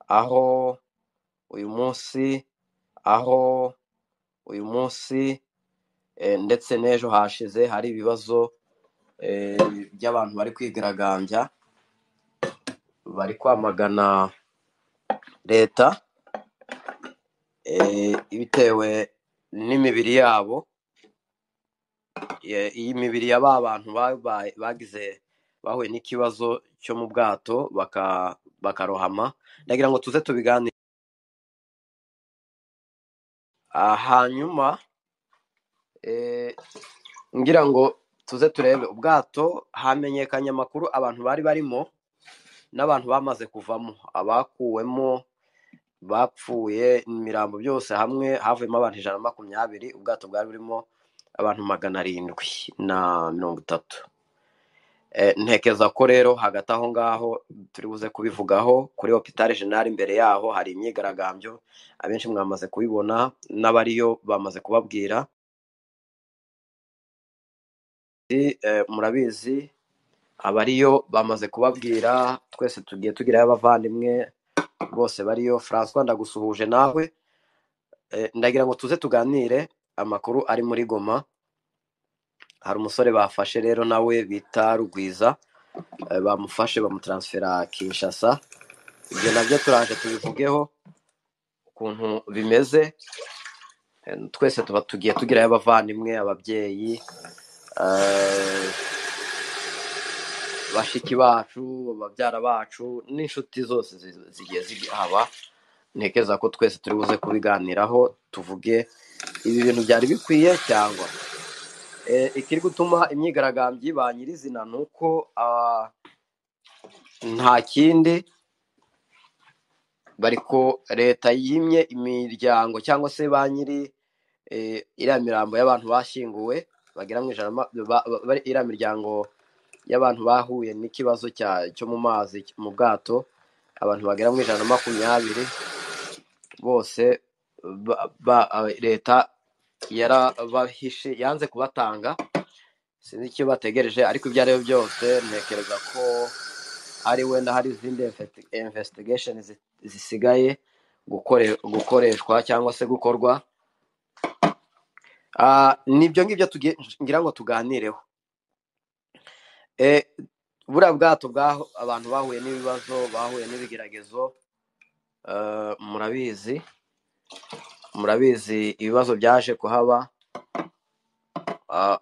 aho uyu munsi ndetse n'ejo hashize hari ibibazo by'abantu bari kwigaragambya, bari kwamagana leta bitewe n'imibiri yabo, iyi mibiri ya ba bantu bahuye n'ikibazo cyo mu bwato bakarohama. Ndagira ngo tuze tubiganire. Hanyuma ngira ngo tuze turebe ubwato. Hamenyekanye amakuru abantu bari barimo n'abantu bamaze kuvamo, abakuwemo bapfuye, imirambo byose hamwe havuyemo abantu 120. Ubwato bwari burimo abantu 730. Ntekeza ko rero hagati aho ngaho turi buze kubivugaho kuri hôpital General. Imbere yaho hari imyigaragambyo, abenshi mwamaze kubibona, n'abariyo bamaze kubabwira. Murabizi abariyo bamaze kubabwira, twese tugiye tugirayo abavandimwe bose bariyo. François, ndagusuhuje nawe. Ndagira ngo tuze tuganire amakuru ari muri Goma. Hari umusore bafashe rero nawe bita Rugwiza, bamufashe bamutransfera Kinshasa. Ibyo nabyo turaje tubivugeho ukuntu bimeze. Twese tuba tugiye tugirayo abavandimwe, ababyeyi, bashiki bacu, babyara bacu, n'inshuti zose zigiye zihaba. Ntekeza ko twese turi buze kubiganiraho, tuvuge ibi bintu byari bikwiye cyangwa ikiri gutuma imyigaragambyo ba nyirizina nuko nta kindi, bariko leta yimye imiryango cyangwa se ba nyiri iriya mirambo y'abantu bashyinguwe bagera mu ijana, iriya miryango y'abantu bahuye n'ikibazo cyo mu mazi mu bwato, abantu bagera mu 120 bose leta yarabahishe, yanze kubatanga. Sinzi icyo bategereje, ariko ibyo ari byo byose ntekereza ko ari wenda hari izindi investigation zisigaye gukoreshwa cyangwa se gukorwa. Nibyo ngibyo ngira ngo tuganireho. Buriya bwato bwaho abantu bahuye n'ibibazo, bahuye n'ibigeragezo, murabizi ibibazo byaje kuhaba,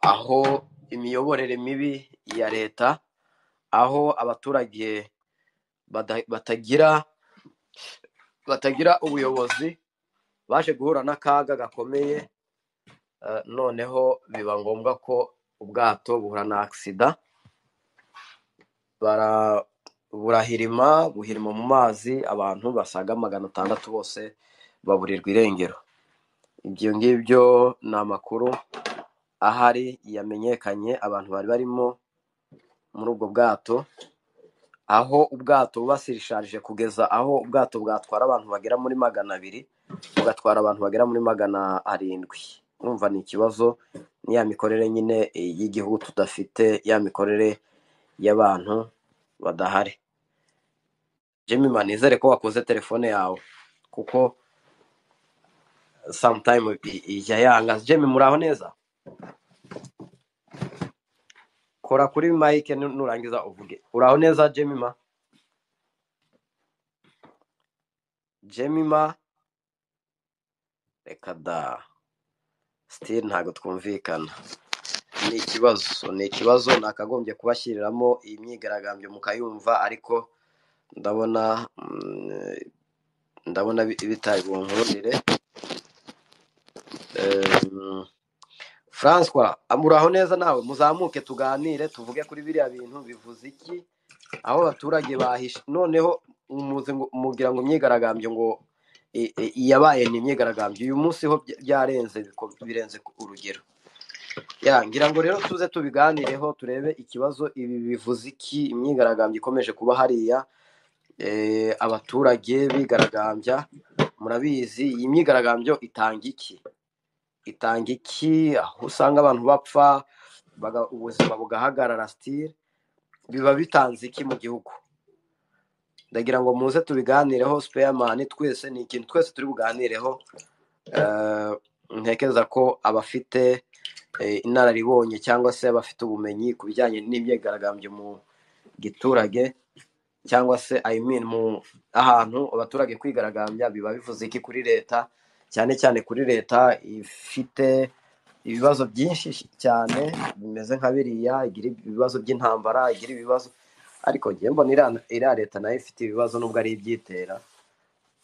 aho imiyoborere mibi ya leta, aho abaturage batagira ubuyobozi, baje guhura n'akaga gakomeye. Noneho biba ngombwa ko ubwato buhura na accident, buhirima mu mazi, abantu basaga 600 bose baburirwa irengero. Ibyo ngibyo ni amakuru ahari yamenyekanye, abantu bari barimo muri ubwo bwato, aho ubwato bubasirisharije kugeza aho ubwato bwatwara abantu bagera muri 200, bugatwara abantu bagera muri 700. Urumva ni ikibazo, ni ya mikorere nyine y'igihugu tudafite, ya mikorere y'abantu badahari. Jemima, nizere ko wakoze telefone yawe kuko sometime ijya yanga. Jemima, muraho neza? Kora kuri mic nurangiza uvuge. Uraho neza Jemima? Jemima, reka da, still ntago twumvikana. Ni ikibazo nakagombye kubashyiriramo iyi myigaragambyo mukayumva, ariko ndabona bitari bunkurire. François, amuraho neza nawe? Muzamuke tuganire, tuvuge kuri biriya bintu bivuze iki, aho abaturage bahishe. Noneho mugira ngo imyigaragambyo ngo yabaye ni imyigaragambyo uyu munsi ho birenze urugero. Ngira ngo rero tuze tubiganireho, turebe ikibazo ibi bivuze iki, imyigaragambyo ikomeje kuba hariya, abaturage bigaragambya. Murabizi iyi myigaragambyo itanga iki, aho usanga abantu bapfa, ubuzima bugahagarara, still biba bitanze iki mu gihugu? ndagira ngo muze tubiganireho Spareman twese, ni ikintu twese turi buganireho. Ntekereza ko abafite inararibonye cyangwa se abafite ubumenyi ku bijyanye n'imyigaragambyo mu giturage cyangwa se mu ahantu abaturage kwigaragambya, biba bivuze iki kuri leta, cyane cyane kuri leta ifite ibibazo byinshi cyane bimeze nka biriya, igira ibibazo by'intambara, igira ibibazo, ariko njye mbona iriya leta nayo ifite ibibazo nubwo ari ibyitera.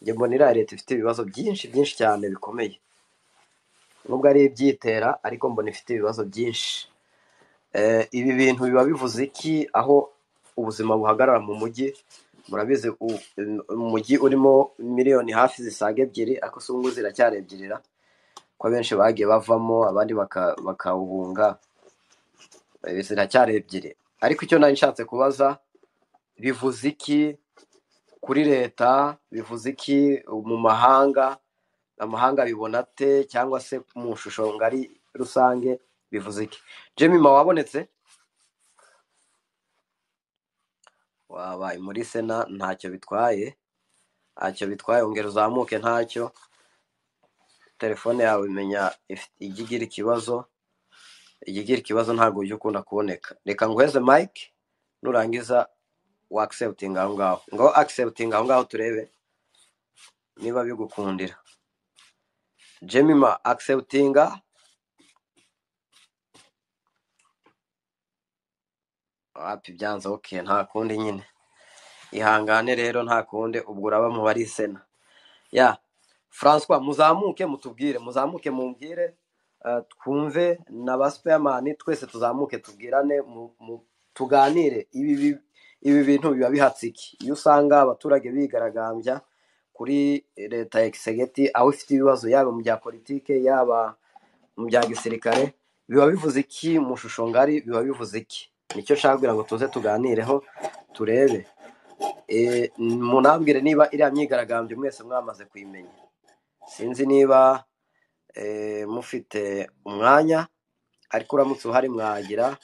Njye mbona iriya leta ifite ibibazo byinshi cyane bikomeye, nubwo ari ibyitera ariko mbona ifite ibibazo byinshi. Ibi bintu biba bivuze iki aho ubuzima buhagarara mu mujyi? Murabizi umujyi urimo miliyoni hafi zisaga 2, ariko se ubu ziracyari 2 ko benshi bagiye bavamo abandi bakawuhunga, ziracyari 2. Ariko icyo nari nshatse kubaza, bivuze iki kuri leta, bivuze iki mu mahanga, amahanga bibona ate, cyangwa se mu shusho ngari rusange bivuze iki? Jemima wabonetse? Wabaye muri sena, ntacyo bitwaye, ongera uzamuke, ntacyo. Telefone yawe imenya igigira ikibazo, ntabwo ujya ukunda kuboneka. Reka nguheze Mike, nurangiza wa accepting aho ngaho, accepting aho ngaho turebe niba bigukundira. Jemima acceptinga. Wapi byanze, okay, nta kundi nyine, ihangane rero, nta kundi, ubwo uraba mu bari sena. François, muzamuke mutubwire, muzamuke mumbwire, twumve na ba Spareman, twese tuzamuke tubwirane, tuganire. Ibi bintu biba bihatse iki iyo usanga abaturage bigaragambya kuri leta ya Kisegeti, aho ifite ibibazo yaba mu bya politike yaba mu bya gisirikare? Biba bivuze iki mu shusho ngari? Biba bivuze iki? Nicyo nshaka kugira ngo tuze tuganireho turebe. Munambwire niba iriya myigaragambyo mwese mwamaze kuyimenya. Sinzi niba mufite umwanya, ariko uramutse uhari mwagira,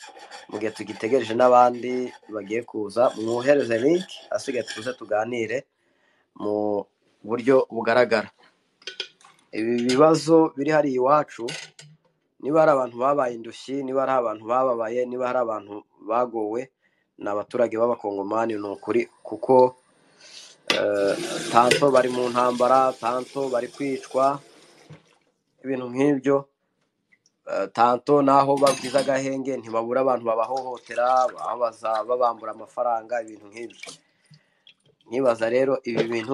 mu gihe tugitegereje n'abandi bagiye kuza, mwohereze link, asigaye tuze tuganire mu buryo bugaragara. Ibi bibazo biri hariya iwacu, niba hari abantu babaye indushyi, niba hari abantu bababaye, niba hari abantu bagowe, ni abaturage b'abakongomani, ni ukuri, kuko tanto bari mu ntambara, tanto bari kwicwa, ibintu nk'ibyo, tanto naho babwiza agahenge ntibabura abantu babahohotera, babambura amafaranga, ibintu nk'ibyo. Nibaza rero ibi bintu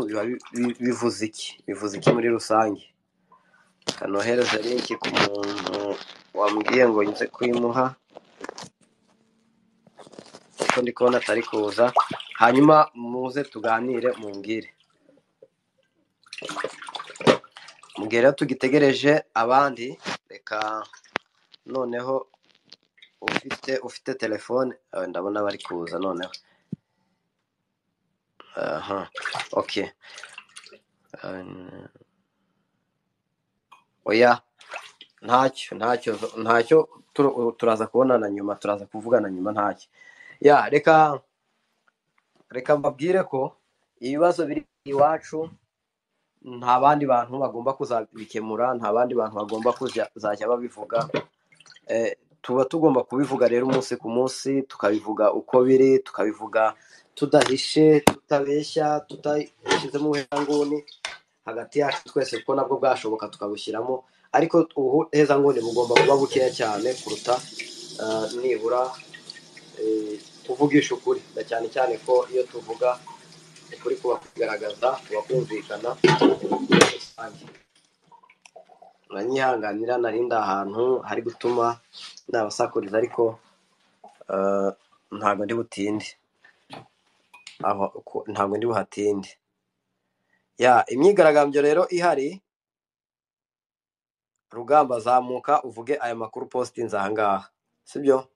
bivuze iki? Bivuze iki muri rusange? Kanohereza link ku muntu wambwiye ngo nze kuyimuha, kuko ndi kubona atari kuza. Hanyuma muze tuganire, mumbwire tugitegereje abandi. Reka noneho ufite telefone, ndabona bari kuza noneho. Okay. Oya, ntacyo turaza kubonana nyuma, turaza kuvugana nyuma, ntacyo. Reka mbabwire ko ibibazo biri iwacu nta bandi bantu bagomba kuzabikemura, nta bandi bantu bagomba kuzajya babivuga. Tuba tugomba kubivuga rero umunsi ku munsi, tukabivuga uko biri, tukabivuga tudahishe, tutabeshya, tutashyizemo ubuhezanguni hagati yacu twese, kuko nabwo bwashoboka tukabushyiramo, ariko ubuhezanguni bugomba kuba bukeya cyane kuruta nibura kuvugisha ukuri, cyane cyane ko iyo tuvuga ukuri kuba kugaragaza, kuba kumvikana. Uranyihanganira, narinda ahantu hari gutuma nabasakuriza, ariko ntabwo ndi butinde, ntabwo ndi buhatinde. Imyigaragambyo rero ihari, Rugamba zamuka uvuge aya makuru postinze aha ngaha, sibyo?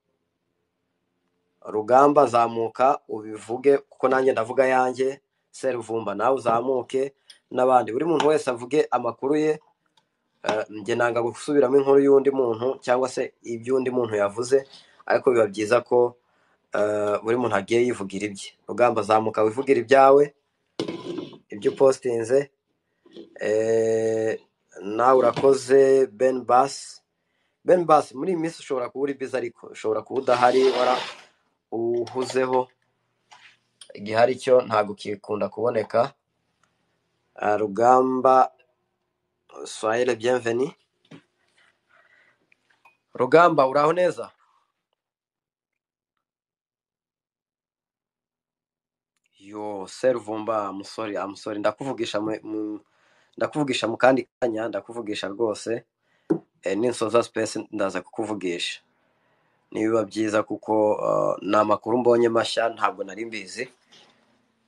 Rugamba zamuka ubivuge, kuko nanjye ndavuga yanjye. Seruvumba nawe uzamuke, n'abandi, buri muntu wese avuge amakuru ye. Njye nanga gusubiramo inkuru y'undi muntu cyangwa se iby'undi muntu yavuze, ariko biba byiza ko buri muntu agiye yivugira ibye. Rugamba zamuka wivugira ibyawe, ibyo upostinze. nawe urakoze Ben Bass, muri iyi minsi ushobora kuba uri biza, ariko ushobora kuba udahari uhuzeho, igihari cyo ntabwo kikunda kuboneka. Rugamba soyez le bienvenu. Rugamba, uraho neza? Yo Seruvumba, I'm sorry, ndakuvugisha mu kandi kanya, ndakuvugisha rwose. Ninsoza space ndaza kukuvugisha nibiba byiza, kuko ni amakuru mbonye mashya, ntabwo nari mbizi.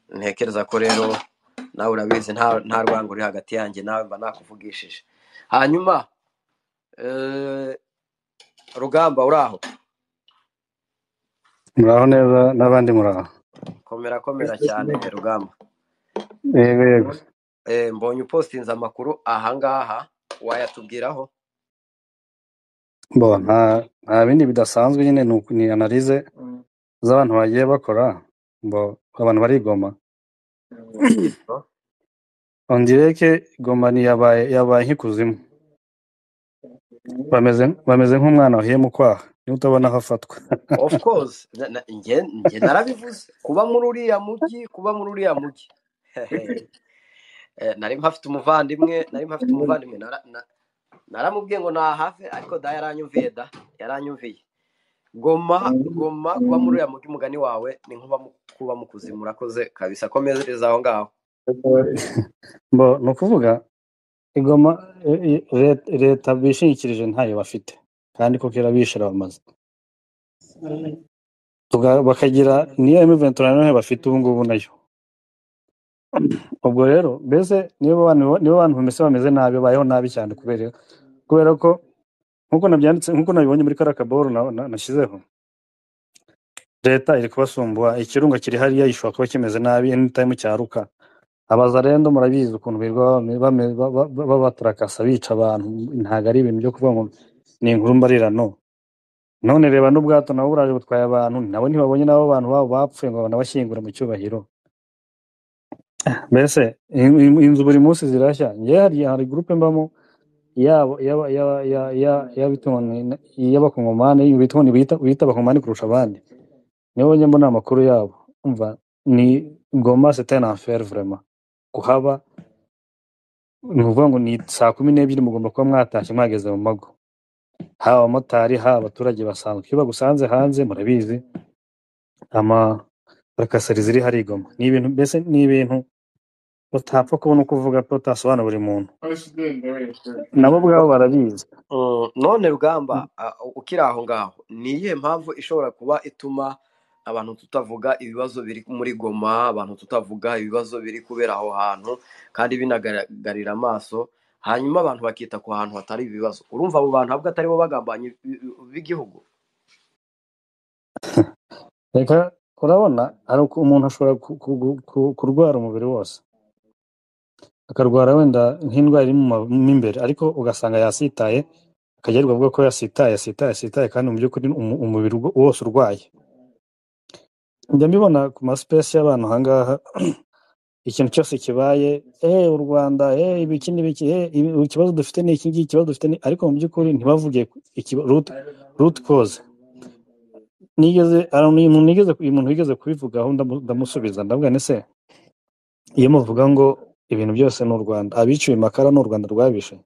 Ntekereza ko rero nawe urabizi, nta rwango ruri hagati yanjye nawe, mba nakuvugishije. Hanyuma Rugamba, uraho? Muraho neza n'abandi muraho? Komera cyane Rugamba. Yego. Mbonye upostinze amakuru ahangaha, wayatubwiraho? Bo nta bindi bidasanzwe, nyine ni analyse z'abantu bagiye bakora. Bo abantu barigoma. On dirait que Goma ni yabaye nk'ikuzimu. Bameze nk'umwana wahiye mu kwaha, niba utabona aho afatwa. Of course, njye narabivuze, kuba muri uriya mujyi nari mpafite umuvandimwe naramubwiye ngo nahave, ariko da yaranyumviye. Goma kuba muri uriya mujyi, umugani wawe ni kuba mu kuzimu. Urakoze kabisa, komereza aho ngaho. Bo ni ukuvuga Igoma leta bishingikirije ntayo bafite, kandi ko kera bishira bamaze bakagira niyo M23 nayo bafite ubu ngubu nayo. Ubwo rero mbese niba abantu bameze nabi, bayeho nabi cyane, kubera ko nkuko nabyanditse, nkuko nabibonye muri karakaboro nashyizeho, leta iri kubasumbua. Ikirunga kiri hariya gishobora kuba kimeze nabi anytime cyaruka. Abazarendo murabizi ukuntu birwa babatarakasa bica abantu, ntago ari ibintu byo kuvuga ngo ni inkuru mbarirano. None reba n'ubwato nabo buraje butwaye abantu, nabo ntibabonye nabo abantu babo bapfuye ngo banabashyingura mu cyubahiro. Mbese inzu buri munsi zirashya. Hari groupe mbamo y'abakongomani bita abakongomani kurusha abandi, nibo njye mbona amakuru yabo. Umva, ni Goma c'est un enfer vraiment kuhaba. Ni ukuvuga ngo ni 12:00 mugomba kuba mwatashye mwageze mu mago, haba abamotari, haba abaturage basanzwe. Iyo bagusanze hanze, murabizi rakasari ziri hari Goma. Ni ibintu mbese ni ibintu utapfa kubona uko uvuga ko utasobanura buri muntu, nabo ubwabo barabizi. None Rugamba, ukiri aho ngaho, ni iyihe mpamvu ishobora kuba ituma abantu tutavuga ibibazo biri muri Goma, abantu tutavuga ibibazo biri kubera aho hantu kandi binagaragarira amaso, hanyuma abantu bakita ku hantu hatari ibibazo? Urumva abo bantu ahubwo atari bo bagambanye b'igihugu? Reka urabona, hari umuntu ashobora kurwara umubiri wose, akarwara wenda nk'indwara iri mu imbere, ariko ugasanga yasitaye, akagerwa avuga ko yasitaye, kandi mu by'ukuri umubiri wose urwaye. Njya mbibona ku maspesi y'abantu ahangaha, ikintu cyose kibaye, u Rwanda, ibiki n'ibiki, ikibazo dufite ni iki ngiki, ikibazo dufite ni, ariko mu by'ukuri ntibavuge root cause. Umuntu wigeze kubivugaho, ndamusubiza ndavuga nese, iyo muvuga ngo ibintu byose ni u Rwanda, abiciwe Makara ni u Rwanda rwabishe,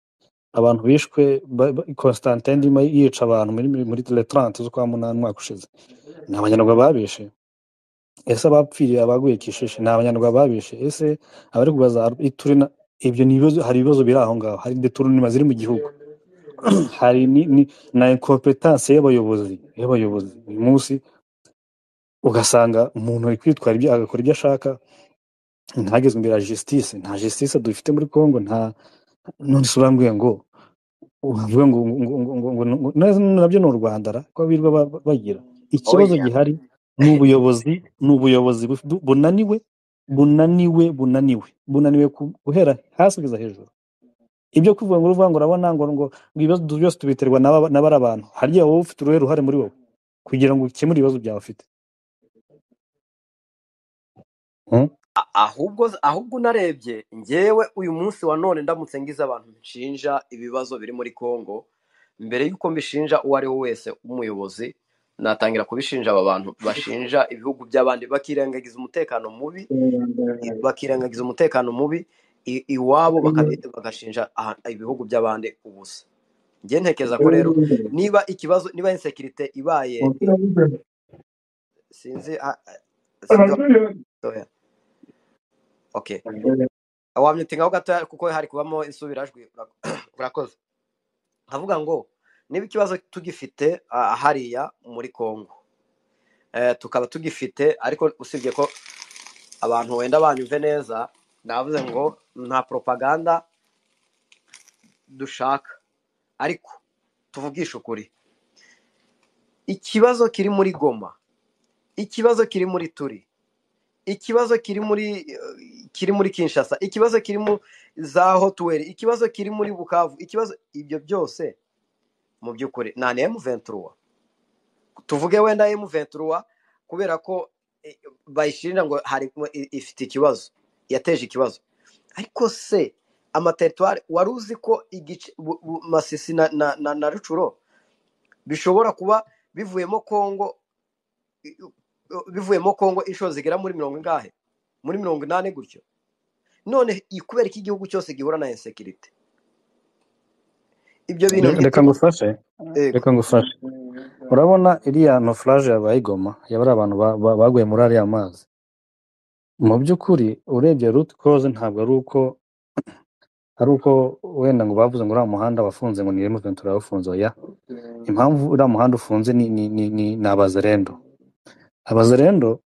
abantu bishwe Constantin ndimo yica abantu muri 30 z'ukwa munani umwaka ushize, ni abanyarwanda babishe? Ese abapfiriye abaguye Kishishe ni abanyarwanda babishe? Ese abari kubaza iturina? Ibyo ni ibibazo, hari ibibazo biri aho ngaho, hari deturunima ziri mu gihugu, hari na incompetence y'abayobozi. Uyu munsi ugasanga umuntu ari kwitwara ibyo, agakora ibyo ashaka, ntagezwe imbere ya justice. Nta justice dufite muri Congo. None se urambwiye ngo uvuge ngo nabyo ni u Rwanda ko birwa bagira. Ikibazo gihari ni ubuyobozi bunaniwe guhera hasi kugeza hejuru. Ibyo kuvuga ngo urabona ngo ibibazo byose tubiterwa n'abari abantu, harya wowe ufite uruhare muri wowe kugira ngo ukemure ibibazo byawe ufite? ahubwo narebye ngewe uyu munsi wa none ndamutse ngize abantu nshinja ibibazo biri muri Congo, mbere y'uko mbishinja uwo ari we wese w'umuyobozi, natangira kubishinja aba bantu bashinja ibihugu by'abandi bakirengagiza umutekano mubi, iwabo bagashinja ibihugu by'abandi ubusa. Njye ntekereza ko rero niba insekirite ibaye sinzi okay, wamyutingaho gato kuko hari kubamo insubirajwi. Urakoze. Nkavuga ngo niba ikibazo tugifite hariya muri Congo, tukaba tugifite, ariko usibye ko abantu wenda banyumve neza, navuze ngo nta propaganda dushaka, ariko tuvugisha ukuri. Ikibazo kiri muri Goma, ikibazo kiri muri Turi, ikibazo kiri muri Kinshasa, ikibazo kiri mu za Hotweri, ikibazo kiri muri Bukavu, ikibazo ibyo byose mu by'ukuri nta M23. Tuvuge wenda M23 kubera ko bayishinja ngo hari ifite ikibazo, yateje ikibazo, ariko se amateritwari wari uzi ko Masisi na Rucuro bishobora kuba bivuyemo Congo inshuro zigera muri 40 muri 80 gutyo. None kubera iki igihugu cyose gihura na insekirite? Ibyo bintu reka ngufashe urabona iriya naufrage yabaye Goma, yabari abantu baguye muri ariya mazi. Mu by'ukuri urebye root cause ntabwo ari uko wenda ngo bavuze ngo uriya muhanda wafunze ngo ni M23 wafunze. Oya, impamvu uriya muhanda ufunze ni abazarendo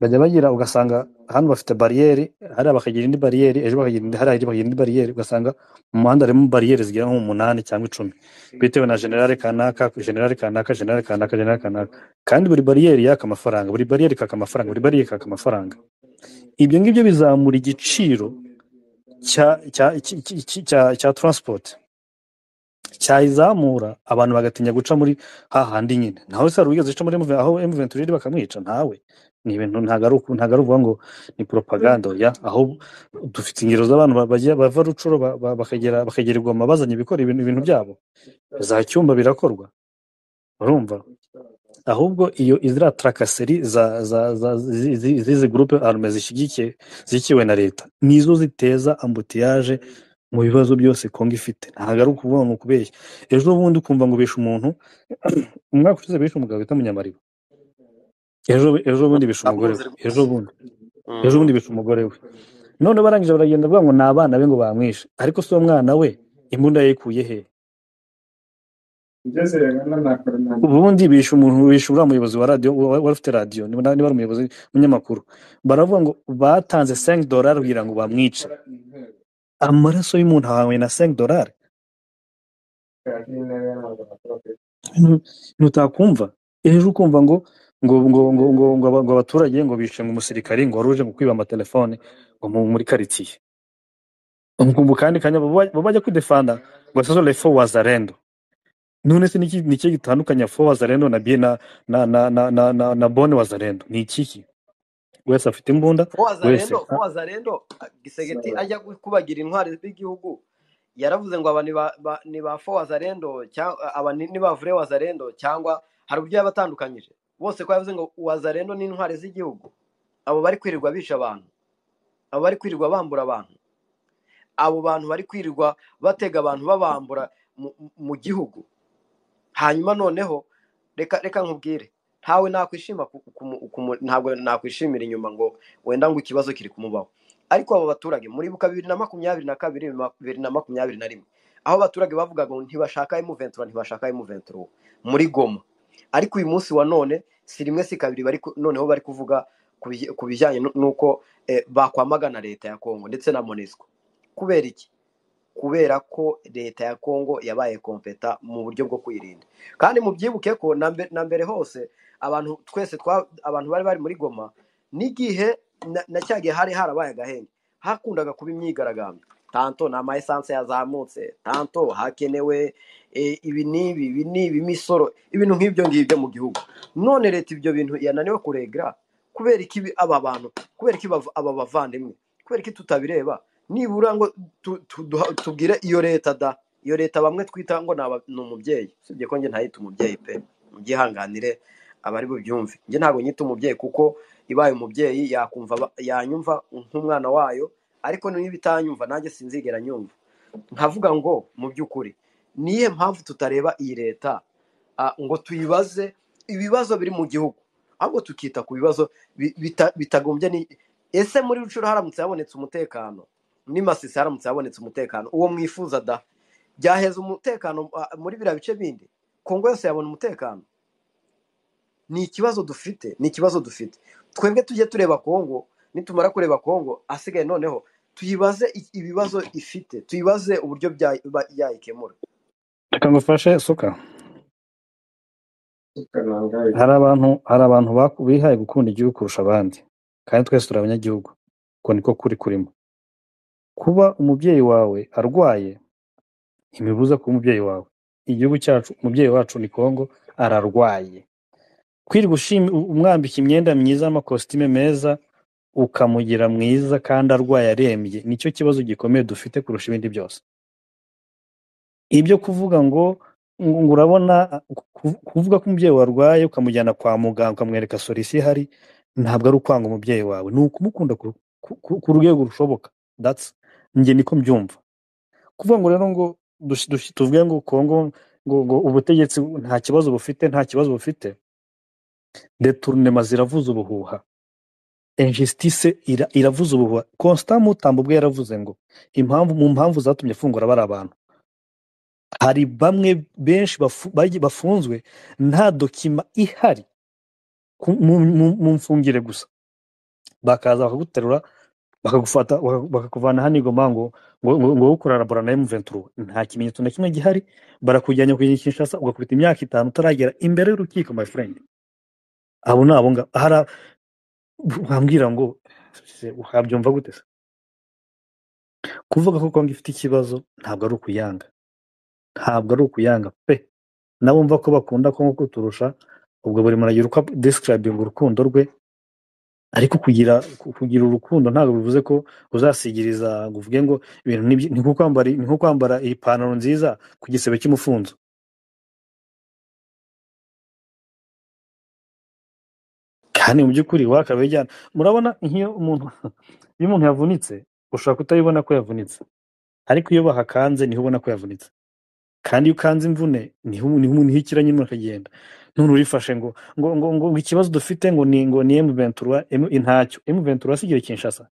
bajya bagira, ugasanga hano bafite bariyeri, hariya bakagira indi bariyeri, ejo bakagira indi bariyeri, ugasanga mu muhanda harimo bariyeri zigera nko 8 cyangwa 10 bitewe na generale kanaka, kandi buri bariyeri yaka amafaranga, buri bariyeri kaka amafaranga. Ibyo ngibyo bizamura igiciro cya transport, cyayizamura, abantu bagatinya guca muri hahandi nyine. Naho se rugeze guca muri aho M23 bakamwica? Ntawe. Ni ibintu ntago uvuga ngo ni propaganda. Ya aho dufite ingero z'abantu bava Rucuro bakagera Goma bazanye bikora ibintu byabo za Cyumba birakorwa, urumva. Ahubwo iyo izira trakaseri zizi groupe arme zishyigikiwe na leta nizo ziteza ambutiyaje mu bibazo byose Kongo ifite. Ntago ari ukuvuga ngo kubeshya. Ejo bundi ukumva ngo bishe umuntu, umwaka ushize bishe umugabo bita Munyamariba, ejo bundi bishe umugore we, ejo bundi bishe umugore we. None barangije baragenda bavuga ngo n'abana be ngo bamwishe, ariko so mwana we imbunda yayikuye he? Ubundi bishe umuntu, bishe uriya muyobozi wa radio, wari ufite radio, niba ari umuyobozi w'umunyamakuru, baravuga ngo batanze $5 kugira ngo bamwice. Amaraso y'umuntu hawe na $5. Nutakumva ejo ukumva ngo abaturage ngo bishe ngo umusirikari ngo waruje ngo kwiba amatelefone ngo muri quartier, ngo kandi kanya bajya kwidefanda ngo sozo le faux wazarendo. None se niki gitandukanya faux wazarendo na bien na bonne wazarendo? Ni iki? Wese afite imbunda wese wazarendo Gisegeti ajya kubagira intwari z'igihugu, yaravuze ngo aba ni ba faux wazarendo cyangwa aba ni ba vrai wazarendo, cyangwa hari uburyo yabatandukanyije bose ko yavuze ngo wazarendo ni intwari z'igihugu. Abo bari kwirirwa bisha abantu, abo bari kwirirwa bambura abantu, abo bantu bari kwirirwa batega abantu babambura mu gihugu. Hanyuma noneho reka nkubwire, ntawe nakwishima ntabwo nakwishimira inyuma ngo wenda ngo ikibazo kiri kumubaho. Ariko abo baturage muri buka 2022 2021 aho abaturage bavugaga ngo ntibashaka M23 muri Goma, ariko uyu munsi wa none si rimwe si kabiri noneho bari kuvuga ku bijyanye nuko bakwamagana leta ya Congo ndetse na MONUSCO. Kubera iki? Kubera ko leta ya Congo yabaye kompeta mu buryo bwo kwirinda. Kandi mubyibuke ko na mbere hose abantu twese abantu bari muri Goma n'igihe na cyagiye hari harabaye agahenge, hakundaga kuba imyigaragambyo, tanto na essence yazamutse, tanto hakenewe ibi n'ibi imisoro, ibintu nk'ibyo ngibyo mu gihugu. None leta ibyo bintu yananiwe kuregra kubera iki aba bantu, kubera iki aba bavandimwe, kubera iki tutabireba nibura ngo tubwire iyo leta iyo leta bamwe twita ngo ni umubyeyi, usibye ko njye ntayita umubyeyi pe, mubyihanganire abari bubyumve, njye ntabwo nyita umubyeyi kuko ibaye umubyeyi yanyumva nk'umwana wayo, ariko niba itanyumva nanjye sinzigera nyumva. Nkavuga ngo mu by'ukuri niye mpamvu tutareba iyi leta ngo tuyibaze ibibazo biri mu gihugu, ahubwo tukita ku bibazo bitagombye. Ese muri Rucuro haramutse habonetse umutekano, ni Masisi haramutse habonetse umutekano, uwo mwifuza byaheza umutekano muri biriya bice bindi, Kongo yose yabona umutekano? Ni ikibazo dufite, ni ikibazo dufite. Twebwe tujye tureba Kongo, nitumara kureba Kongo asigaye noneho tuyibaze ibibazo ifite, tuyibaze uburyo yayikemura. Reka ngufashe suka. Hari abantu bihaye gukunda igihugu kurusha abandi, kandi twese turi abanyagihugu, uko niko kuri kurimo. Kuba umubyeyi wawe arwaye ntibibuza kuba umubyeyi wawe. Igihugu cyacu, umubyeyi wacu ni Kongo, ararwaye. Kwirirwa umwambika imyenda myiza n'amakositime meza ukamugira mwiza kandi arwaye arembye, nicyo kibazo gikomeye dufite kurusha ibindi byose. Ibyo kuvuga ngo urabona, kuvuga ko umubyeyi warwaye ukamujyana kwa muganga ukamwereka solution ihari, ntabwo ari ukwanga umubyeyi wawe, ni ukumukunda ku rwego rushoboka. Njye niko mbyumva. Kuvuga ngo rero ngo tuvuge ngo Kongo ngo ubutegetsi nta kibazo bufite, detournement ziravuza ubuhuha, injustice iravuza ubuhuha. Constant Mutambo ubwe yaravuze ngo mu mpamvu zatumye afungura bari abantu, hari bamwe benshi bafunzwe nta dokima ihari mu mfungire gusa, bakaza bakaguterura bakagufata bakakuvana hano Goma ngo ukurarabora na M23, nta kimenyetso na kimwe gihari, barakujyanye ku Kinshasa ugakubita imyaka 5 utaragera imbere y'urukiko. My friend, abo nabo wambwira ngo uhabyumva gute se? Kuvuga ko Kongo ifite ikibazo ntabwo ari ukuyanga, pe. Nabo mva ko bakunda Kongo kuturusha, ubwo buri muragira uko describing urukundo rwe, ariko kugira urukundo ntabwo bivuze ko uzasigiriza ngo uvuge ngo ibintu ni nko kwambara ipantaro nziza ku gisebe cy'umufunzo. Kandi mu by'ukuri wakabejyana, murabona nk'iyo umuntu yavunitse ushobora kutabibona ko yavunitse, ariko iyo bahakanze niho ubona ko yavunitse. Kandi iyo ukanze imvune niho ikira nyine akagenda. None urifashe ngo ikibazo dufite ngo ni M23, intacyo. M23 sigire Kinshasa,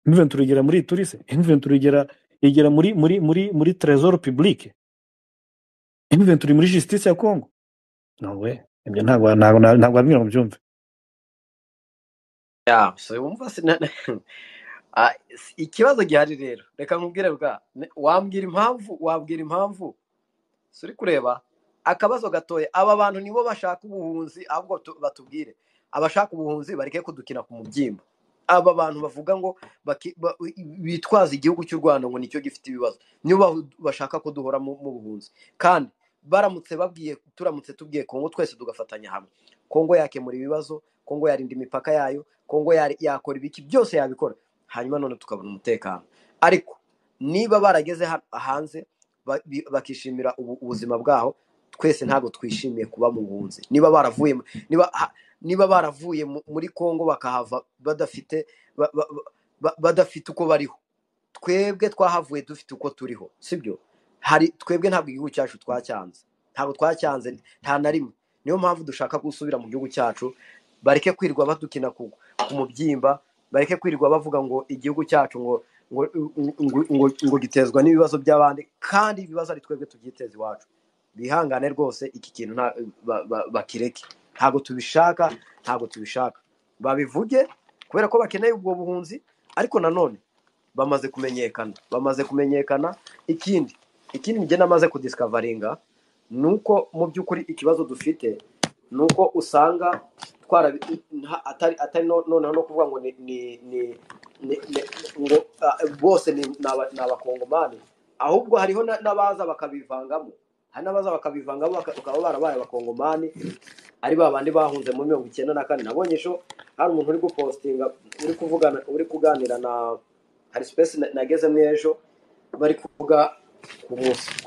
M23 igera muri Turise, M23 igera muri Trésor Public, M23 muri justice ya Kongo. Nawe ibyo ntabwo abwira mu byumve. Ikibazo gihari rero, reka nkubwire wabwira impamvu suri kureba akabazo gatoya. Aba bantu nibo bashaka ubuhunzi, ahubwo batubwire abashaka ubuhunzi bareke kudukina ku mubyimba. Aba bantu bavuga ngo bitwaza igihugu cy'u Rwanda ngo nicyo gifite ibibazo, nibo bashaka ko duhora mu buhunzi. Kandi turamutse tubwiye Kongo twese tugafatanya hamwe, Kongo yakemura ibibazo, Kongo yarinda imipaka yayo, Kongo yakora ibiki byose yabikora, hanyuma none tukabona umutekano. Ariko niba barageze hanze bakishimira ubuzima bwaho, twese ntabwo twishimiye kuba mu buhunzi. Niba baravuye muri Kongo bakahava badafite uko bariho, twebwe twahavuye dufite uko turiho, sibyo? Twebwe ntabwo igihugu cyacu twacyanze nta na rimwe. Niyo mpamvu dushaka gusubira mu gihugu cyacu, bareke kwirirwa badukina ku mubyimba, bareke kwirirwa bavuga ngo igihugu cyacu ngo gitezwa n'ibibazo by'abandi, kandi ibibazo ari twebwe tubyiteza iwacu. Bihangane rwose, iki kintu bakireke, ntabwo tubishaka. Babivuge kubera ko bakeneye ubwo buhunzi, ariko nanone bamaze kumenyekana. Ikindi njye namaze kudiscoveringa nuko mu by'ukuri ikibazo dufite nuko usanga atari noneho no kuvuga ngo ngo bose ni abakongomani, ahubwo hariho n'abaza bakabivangamo, bakaba barabaye abakongomani, ari babandi bahunze muri 1994. nabonye ejo hari umuntu uri gupostinga uri kuganira na hari space nagezemo ejo bari kuvuga ku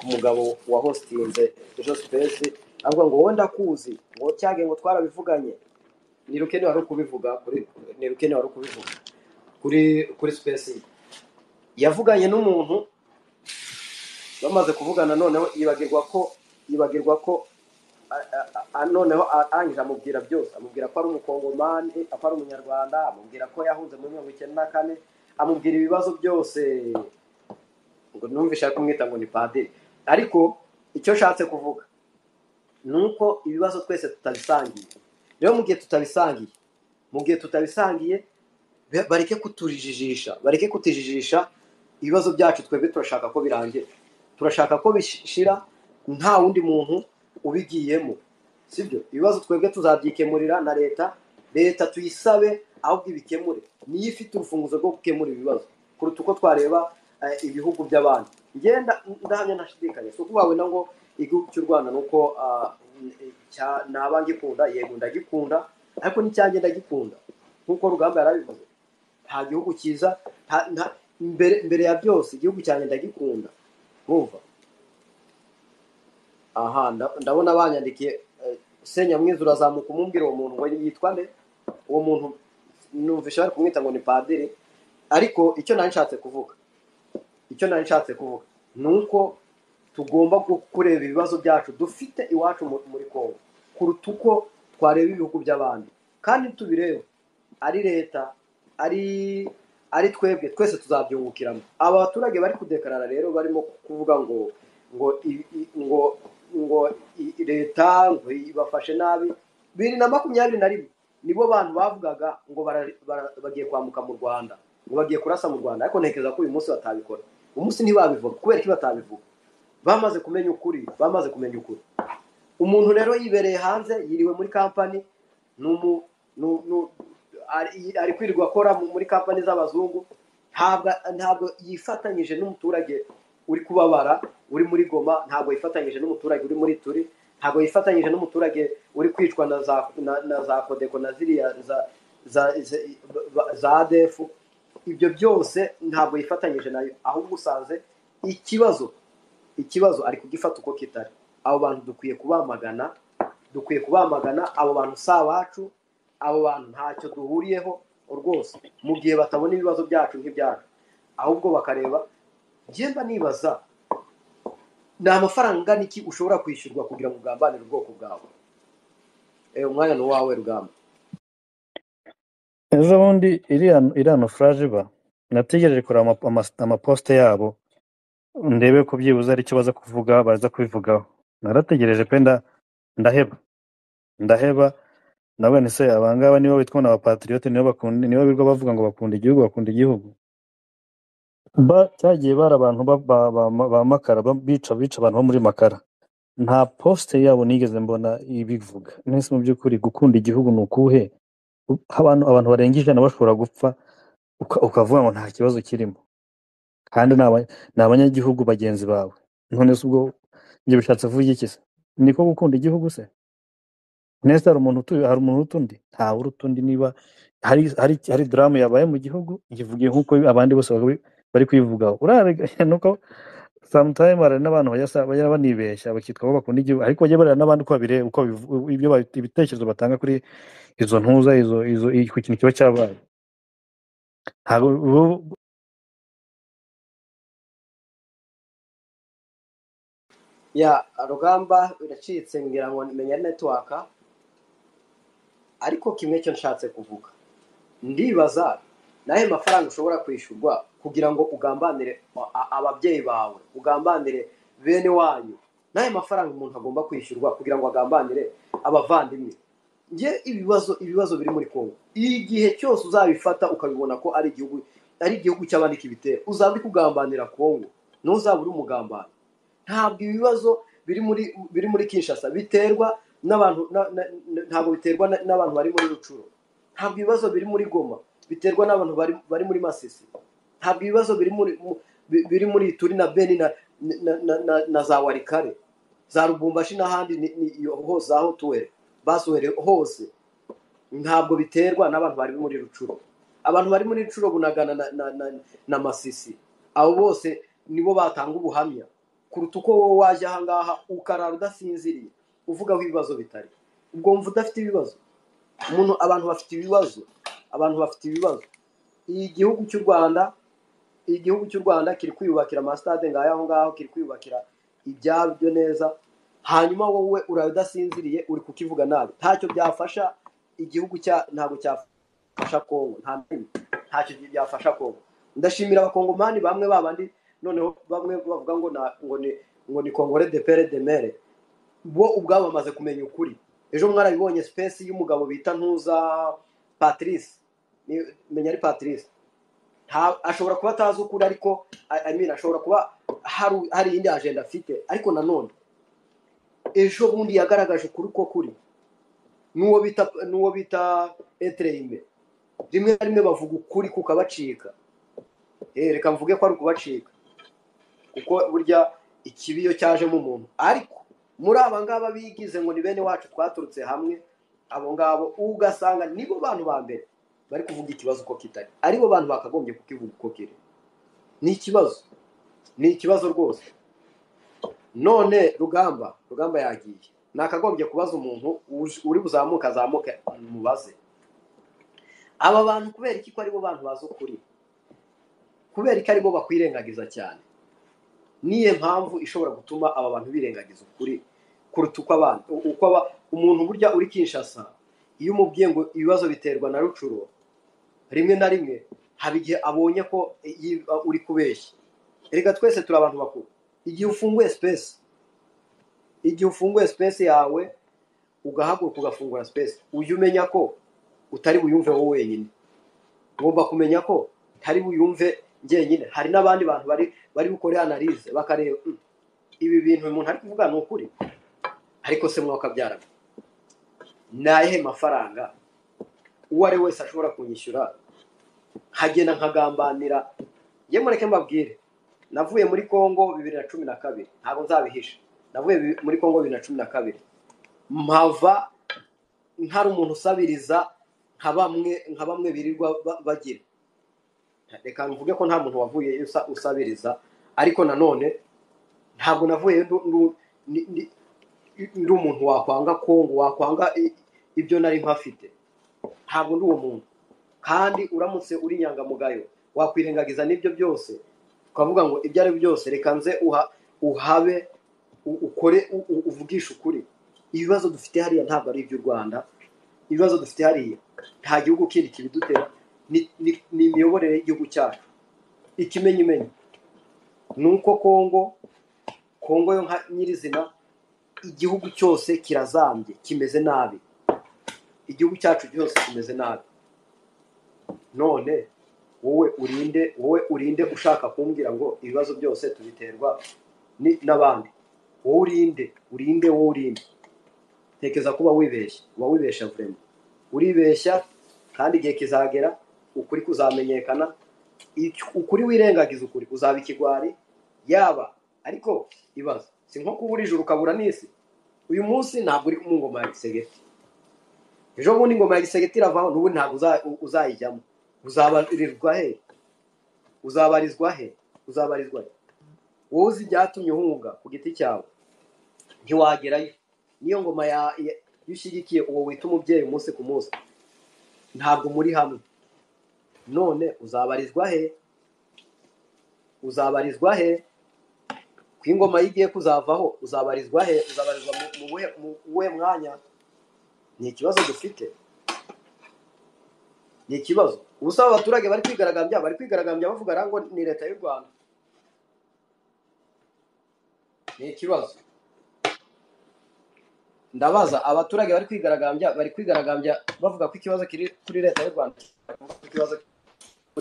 mugabo wa hostinze ejo space avuga ngo wowe ndakuzi ngo cyage ngo twarabivuganye ni Rukeni wari kubivuga kuri space yavuganye n'umuntu bamaze kuvugana noneho yibagirwa ko noneho arangije amubwira byose, amubwira ko ari umukongomani, ko ari umunyarwanda, amubwira ko yahunze muri 1994, amubwira ibibazo byose ngo numvisha kumwita ngo ni padiri. Ariko icyo nshatse kuvuga nuko ibibazo twese tutabisangiye. Rero mu gihe tutabisangiye bareke kutujijisha ibibazo byacu. Twebwe turashaka ko birangira, turashaka ko bishira, nta wundi muntu ubigiyemo, sibyo? Ibibazo twebwe tuzabyikemurira na leta tuyisabe ahubwo ibikemure, niyo ifite urufunguzo rwo gukemura ibibazo kuruta uko twareba ibihugu by'abandi. Ngenda ndahamya nashidikanye so kubawe ngo igihugu cy'u Rwanda nuko naba ngikunda, yego ndagikunda, ariko n'icyanjye ndagikunda nkuko Rugamba yarabivuze. Nta gihugu cyiza mbere ya byose igihugu cyanjye ndagikunda. Urumva? Aha ndabona banyandikiye Senyamwiza urazamuka umumbwira uwo muntu ngo yitwa nde, uwo muntu numvisha bari kumwita ngo ni padiri. Ariko icyo nari nshatse kuvuga nuko tugomba kureba ibibazo byacu dufite iwacu muri Kongo kuruta uko twareba ibihugu by'abandi, kandi tubireba ari leta ari twebwe twese tuzabyungukiramo. Aba baturage bari kudekarara rero barimo kuvuga ngo leta ngo ibafashe nabi 2021 nibo bantu bavugaga ngo bagiye kwambuka mu Rwanda, ngo bagiye kurasa mu Rwanda. Ariko ntekereza ko uyu munsi batabikora, umunsi ntibabivuga. Kubera ko batabivuga, bamaze kumenya ukuri. Umuntu rero yibereye hanze, yiriwe muri kampani, ari kwirirwa akora muri kampani z'abazungu, ntabwo yifatanyije n'umuturage uri kubabara uri muri Goma, ntabwo yifatanyije n'umuturage uri muri Turi, ntabwo yifatanyije n'umuturage uri kwicwa na za Kodeko na ziriya za ADF. Ibyo byose ntabwo yifatanyije nayo, ahubwo usanze ikibazo ari kugifata uko kitari. Abo bantu dukwiye kubamagana. Abo bantu si abacu, abo bantu ntacyo duhuriyeho rwose, mu gihe batabona ibibazo byacu nk'ibyacu, ahubwo bakareba. Ngenda nibaza ni amafaranga niki ushobora kwishyurwa kugira ngo ugambanire ubwoko bwawe. Umwanya ni uwawe Rugamba. ejo bundi iriya naufrage ba nategereje kureba amaposte yabo ndebe ko byibuze ari icyo baza kuvuga, baza kubivugaho. Narategereje pe ndaheba nawe ni se abangaba nibo bitwa n'abapatriote, nibo birirwa bavuga ngo bakunda igihugu. Cyagiye bari abantu ba Makara bica abantu bo muri Makara. Nta poste yabo nigeze mbona ibivuga. Nese mu by'ukuri gukunda igihugu ni ukuhe? Abantu barenga ijana bashobora gupfa ukavuga ngo nta kibazo kirimo, kandi ni abanyagihugu bagenzi bawe. None se ubwo ibyo bishatse vuga iki se? Niko gukunda igihugu se? Nese hari umuntu utundi? Nta urutundi. Niba hari drama yabaye mu gihugu ivugiye nkuko abandi bose bari kwivugaho. Urarega nuko sometime hari n'abantu bajya banibeshya bakitwa ko bakunda igihugu, ariko bajya barera n'abandi uko babireba, uko ibitekerezo batanga kuri izo ntuza izo ku kintu kiba cyabaye. Ya Rugamba biracitse ngira ngo menya network. Ariko kimwe cyo nshatse kuvuga, ndibaza nahe mafaranga ushobora kwishyurwa kugira ngo ugambanire ababyeyi bawe, ugambanire bene wanyu. Nahe mafaranga umuntu agomba kwishyurwa kugira ngo agambanire abavandimwe. Nge ibibazo biri muri Kongo, igihe cyose uzabifata ukabibona ko ari igihugu cy'abandi kibitera, uzaburi kugambanira Kongo, ntuzaburi umugambana. Ntabwo ibibazo biri muri Kinshasa biterwa n'abantu, ntabwo biterwa n'abantu bari muri Rucuro. Ntabwo ibibazo biri muri Goma biterwa n'abantu bari muri Masisi. Ntabwo ibibazo biri muri Turi na Beni na za Warikare, za Lubumbashi n'ahandi hose aho tuwere. basohore hose ntabwo biterwa n'abantu bari muri Rucuro. Abantu bari muri Rucuro, Bunagana na Masisi, abo bose nibo batanga ubuhamya kuruta uko wowe waje aha ngaha ukarara udasinziriye uvuga aho ibibazo bitari. Ubwo mvu udafite ibibazo. Abantu bafite ibibazo. Igihugu cy'u Rwanda kiri kwiyubakira amastade ngaho ngaho, kiri kwiyubakira ibyabyo neza, hanyuma wowe uraye udasinziriye uri kukivuga nabi. Ntacyo byafasha igihugu ntabwo cyafasha Kongo, ntacyo byafasha Kongo. Ndashimira abakongomani bamwe babandi noneho bamwe bavuga ngo ni Congolais de pere de mere, bo ubwabo bamaze kumenya ukuri. Ejo mwarabibonye space y'umugabo bita Ntuza Patrice, menya ari Patrice, ashobora kuba atazi ukuri, ariko ashobora kuba hari indi agenda afite, ariko nanone ejo bundi yagaragaje ukuri ko kuri. N'uwo bita Etreime, rimwe na rimwe bavuga ukuri kukabacika. Reka mvuge ko ari ukubacika, kuko burya ikibi iyo cyajemo umuntu. Ariko muri aba ngaba bigize ngo ni bene wacu twaturutse hamwe, abo ngabo ugasanga nibo bantu ba mbere bari kuvuga ikibazo uko kitari, aribo bantu bakagombye kukivuga uko kiri. Ni ikibazo rwose. None Rugamba yagiye, nakagombye kubaza umuntu uri azamuke mubaze aba bantu kubera iki ko aribo bantu bazi ukuri, kubera iki aribo bakwirengagiza cyane. Niye mpamvu ishobora gutuma aba bantu birengagiza ukuri kuruta uko umuntu burya uri Kinshasa, iyo umubwiye ngo ibibazo biterwa na Rucuro, rimwe na rimwe haba igihe abonye ko uri kubeshya. Erega twese turi abantu bakuru. Igihe ufunguye space yawe ugahaguruka ugafungura space, ujye umenya ko utari buyumve wowe wenyine. Ugomba kumenya ko utari buyumve njyenyine, hari n'abandi bantu bari gukora analyse bakareba ibi bintu umuntu ari kuvuga ni ukuri, ariko se mwakabyaraga naye mafaranga uwo ari wese ashobora kunyishyura, hagenda nkagambanira. Mureke mbabwire, navuye muri Kongo 2012, ntabwo nzabihisha. Navuye muri Kongo 2012, mpava ntari umuntu usabiriza nka bamwe birirwa bagira. Reka mvuge ko nta muntu wavuye usabiriza, ariko nanone ntabwo navuye ndi umuntu wakwanga Kongo, wakwanga ibyo nari mpafite. Ntabwo ndi uwo muntu. Kandi uramutse uri nyangamugayo wakwirengagiza n'ibyo byose, ukavuga ngo ibyo ari byose reka nze uhabe ukore uvugisha ukuri. Ibibazo dufite hariya ntabwo ari iby'u Rwanda. Ibibazo dufite hariya nta gihugu kindi kibidutera, ni imiyoborere y'igihugu cyacu. Ikimenyimenyi ni uko Kongo yo nka nyirizina, igihugu cyose kirazambye, kimeze nabi. Igihugu cyacu cyose kimeze nabi. None wowe urinde ushaka kumbwira ngo ibibazo byose tubiterwa n'abandi. Wowe urinde. Tekeza kuba wibeshya vraiment. Uribeshya, kandi igihe kizagera ukuri kuzamenyekana. Ukuri wirengagiza ukuri uzaba ikigwari yaba. Ariko ibaza, si nko kubura ijuru ukabura n'isi. Uyu munsi ntabwo uri mu ngoma ya Gisegeti, ejo bundi ingoma ya Gisegeti iravaho, n'ubu ntabwo uzayijyamo. Uzabarizwa he? Wowe uzi ibyatumye uhunga ku giti cyawe, ntiwagerayo. Niyo ngoma yushyigikiye uwo wita umubyeyi umunsi ku munsi, ntabwo muri hamwe. None uzabarizwa he? Ku ingoma yigiye kuzavaho uzabarizwa he? Uzabarizwa mu buhe mwanya? Ni ikibazo dufite. Ni ikibazo. Ubusaba abaturage bari kwigaragambya bavuga ngo ni leta y'u Rwanda. Ni ikibazo. Ndabaza, abaturage bari kwigaragambya bavuga ko ikibazo kiri kuri leta y'u Rwanda, ikibazo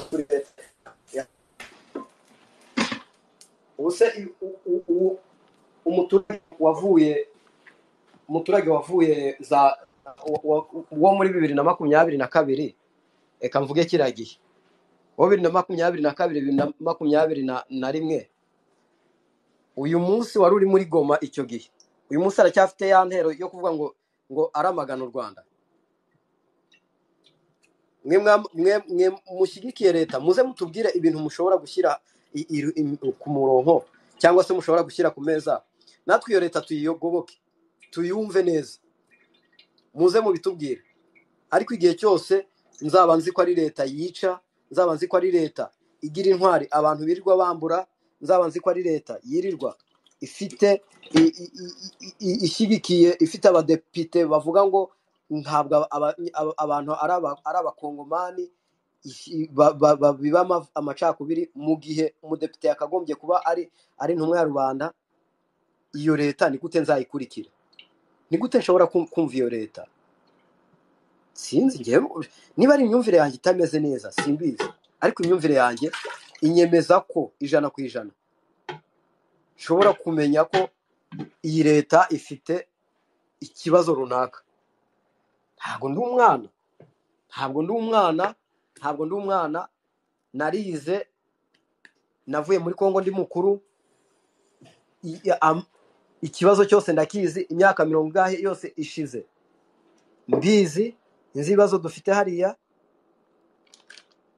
kuri leta. Ubuse umuturage wavuye wo muri 2022, reka mvuge kiragiye, wo 2022 2021, uyu munsi wari uri muri Goma icyo gihe. Uyu munsi aracyafite ya ntero yo kuvuga ngo ngo aramagana u Rwanda. Mwe mushyigikiye leta muze mutubwire ibintu mushobora gushyira ku murongo cyangwa se mushobora gushyira ku meza, natwe iyo leta tuyiyogoboke tuyumve neza, muze mubitubwire. Ariko igihe cyose nzaba nzi ko ari leta yica, nzaba nzi ko ari leta igira intwari abantu birirwa bambura, nzaba nzi ko ari leta yirirwa ifite ishyigikiye, ifite abadepite bavuga ngo ntabwo abantu ari abakongomani biba amacakubiri, mu gihe umudepite yakagombye kuba ari intumwa ya rubanda. Iyo leta ni gute nzayikurikira? Ni gute nshobora kumva iyo leta? Sinzi ngewe niba ari imyumvire yanjye itameze neza simbizi, ariko imyumvire yanjye inyemeza ko 100% nshobora kumenya ko iyi leta ifite ikibazo runaka. Ntabwo ndi umwana, narize, navuye muri Kongo ndi mukuru, ikibazo cyose ndakizi, imyaka 20 yose ishize mbizi, inzi ibibazo dufite hariya.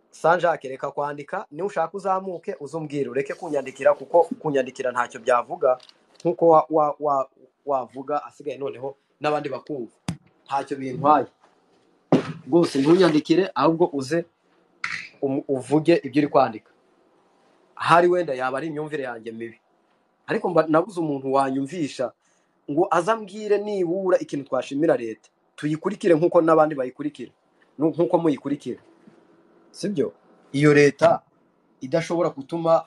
Sanjake reka kwandika, ni ushaka uzamuke uzumbwire, ureke kunyandikira, kuko kunyandikira ntacyo byavuga nkuko wavuga asigaye noneho n'abandi bakumva, ntacyo bintwaye rwose. Ntunyandikire, ahubwo uze uvuge ibyo uri kwandika. Hari wenda yaba ari imyumvire yanjye mibi, ariko nabuze umuntu wanyumvisha ngo azambwire nibura ikintu twashimira leta, tuyikurikire nkuko n'abandi bayikurikira, nkuko muyikurikira, sibyo? Iyo leta idashobora gutuma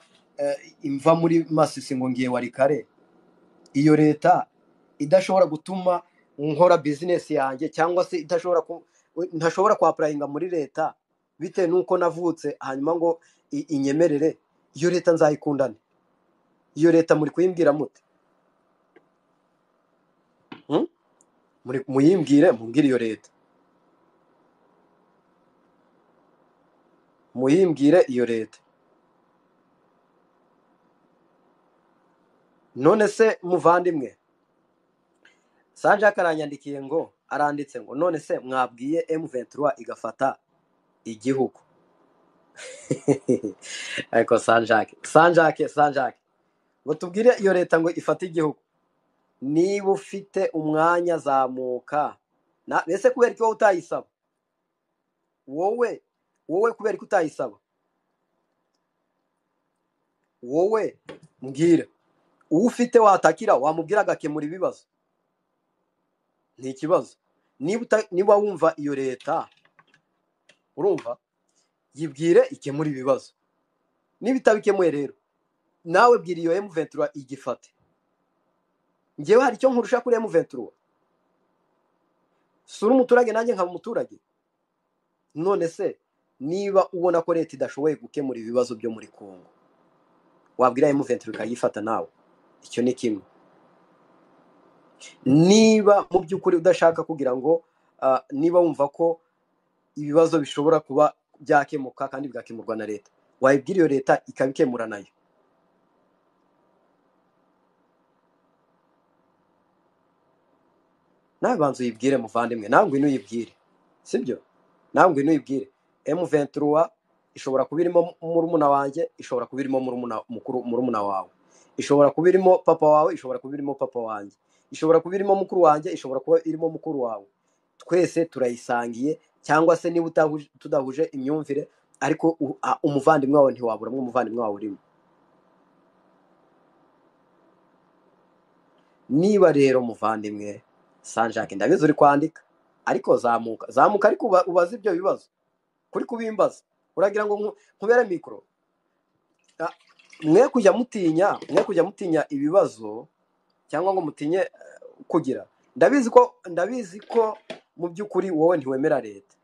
imva muri Masisi ngo ngiye Warikare, iyo leta idashobora gutuma nkora business yanjye, cyangwa se ntashobora kwaprayinga muri leta bite nuko navutse hanyuma ngo inyemerere, iyo leta nzayikundane? Iyo leta muri kuyimbwira mute? Muyimbwire, mumbwire iyo leta, muyimbwire iyo leta. None se muvandimwe Sanjake aranyandikiye ngo, aranditse ngo none se mwabwiye M23 igafata igihugu? Ariko Sanjake ngo tubwire iyo leta ngo ifate igihugu. Niba ufite umwanya zamuka, ese kubera ko utayisaba? Wowe kubera ko utayisaba? Wowe mbwira, uwo ufite watakira wamubwira agakemura ibibazo, ni ikibazo. Niba wumva iyo leta, urumva, yibwire ikemura ibibazo. Niba itabikemuye rero, nawe bwira iyo M23 igifate. Ngewe hari icyo nkurusha kuri M23? Sura umuturage nanjye nkaba umuturage. None se niba ubona ko leta idashoboye gukemura ibibazo byo muri Kongo, wabwira M23 ikayifata nawe? Icyo ni kimwe. Niba mu by'ukuri udashaka kugira ngo niba wumva ko ibibazo bishobora kuba byakemuka kandi bigakemurwa na leta, wayibwira iyo leta ikabikemura nayo. Nawe banza uyibwire muvandimwe, nawe ngwino uyibwire, sibyo? Nawe ngwino uyibwire. M23 ishobora kuba irimo murumuna wanjye, ishobora kuba irimo murumuna wawe, ishobora kuba irimo papa wawe, ishobora kuba irimo papa wanjye, ishobora kuba irimo mukuru wanjye, ishobora kuba irimo mukuru wawe. Twese turayisangiye, cyangwa se niba tudahuje imyumvire, ariko umuvandimwe wawe ntiwaburamo umuvandimwe wawe urimo. Niba rero muvandimwe Sanjake ndabizi uri kwandika, ariko zamuka ariko ubaze ibyo bibazo kuri kubimbaza. Uragira ngo nkubere mikoro? Mwe kujya mutinya ibibazo, cyangwa ngo mutinye kugira. Ndabizi ko mu by'ukuri wowe ntiwemera leta,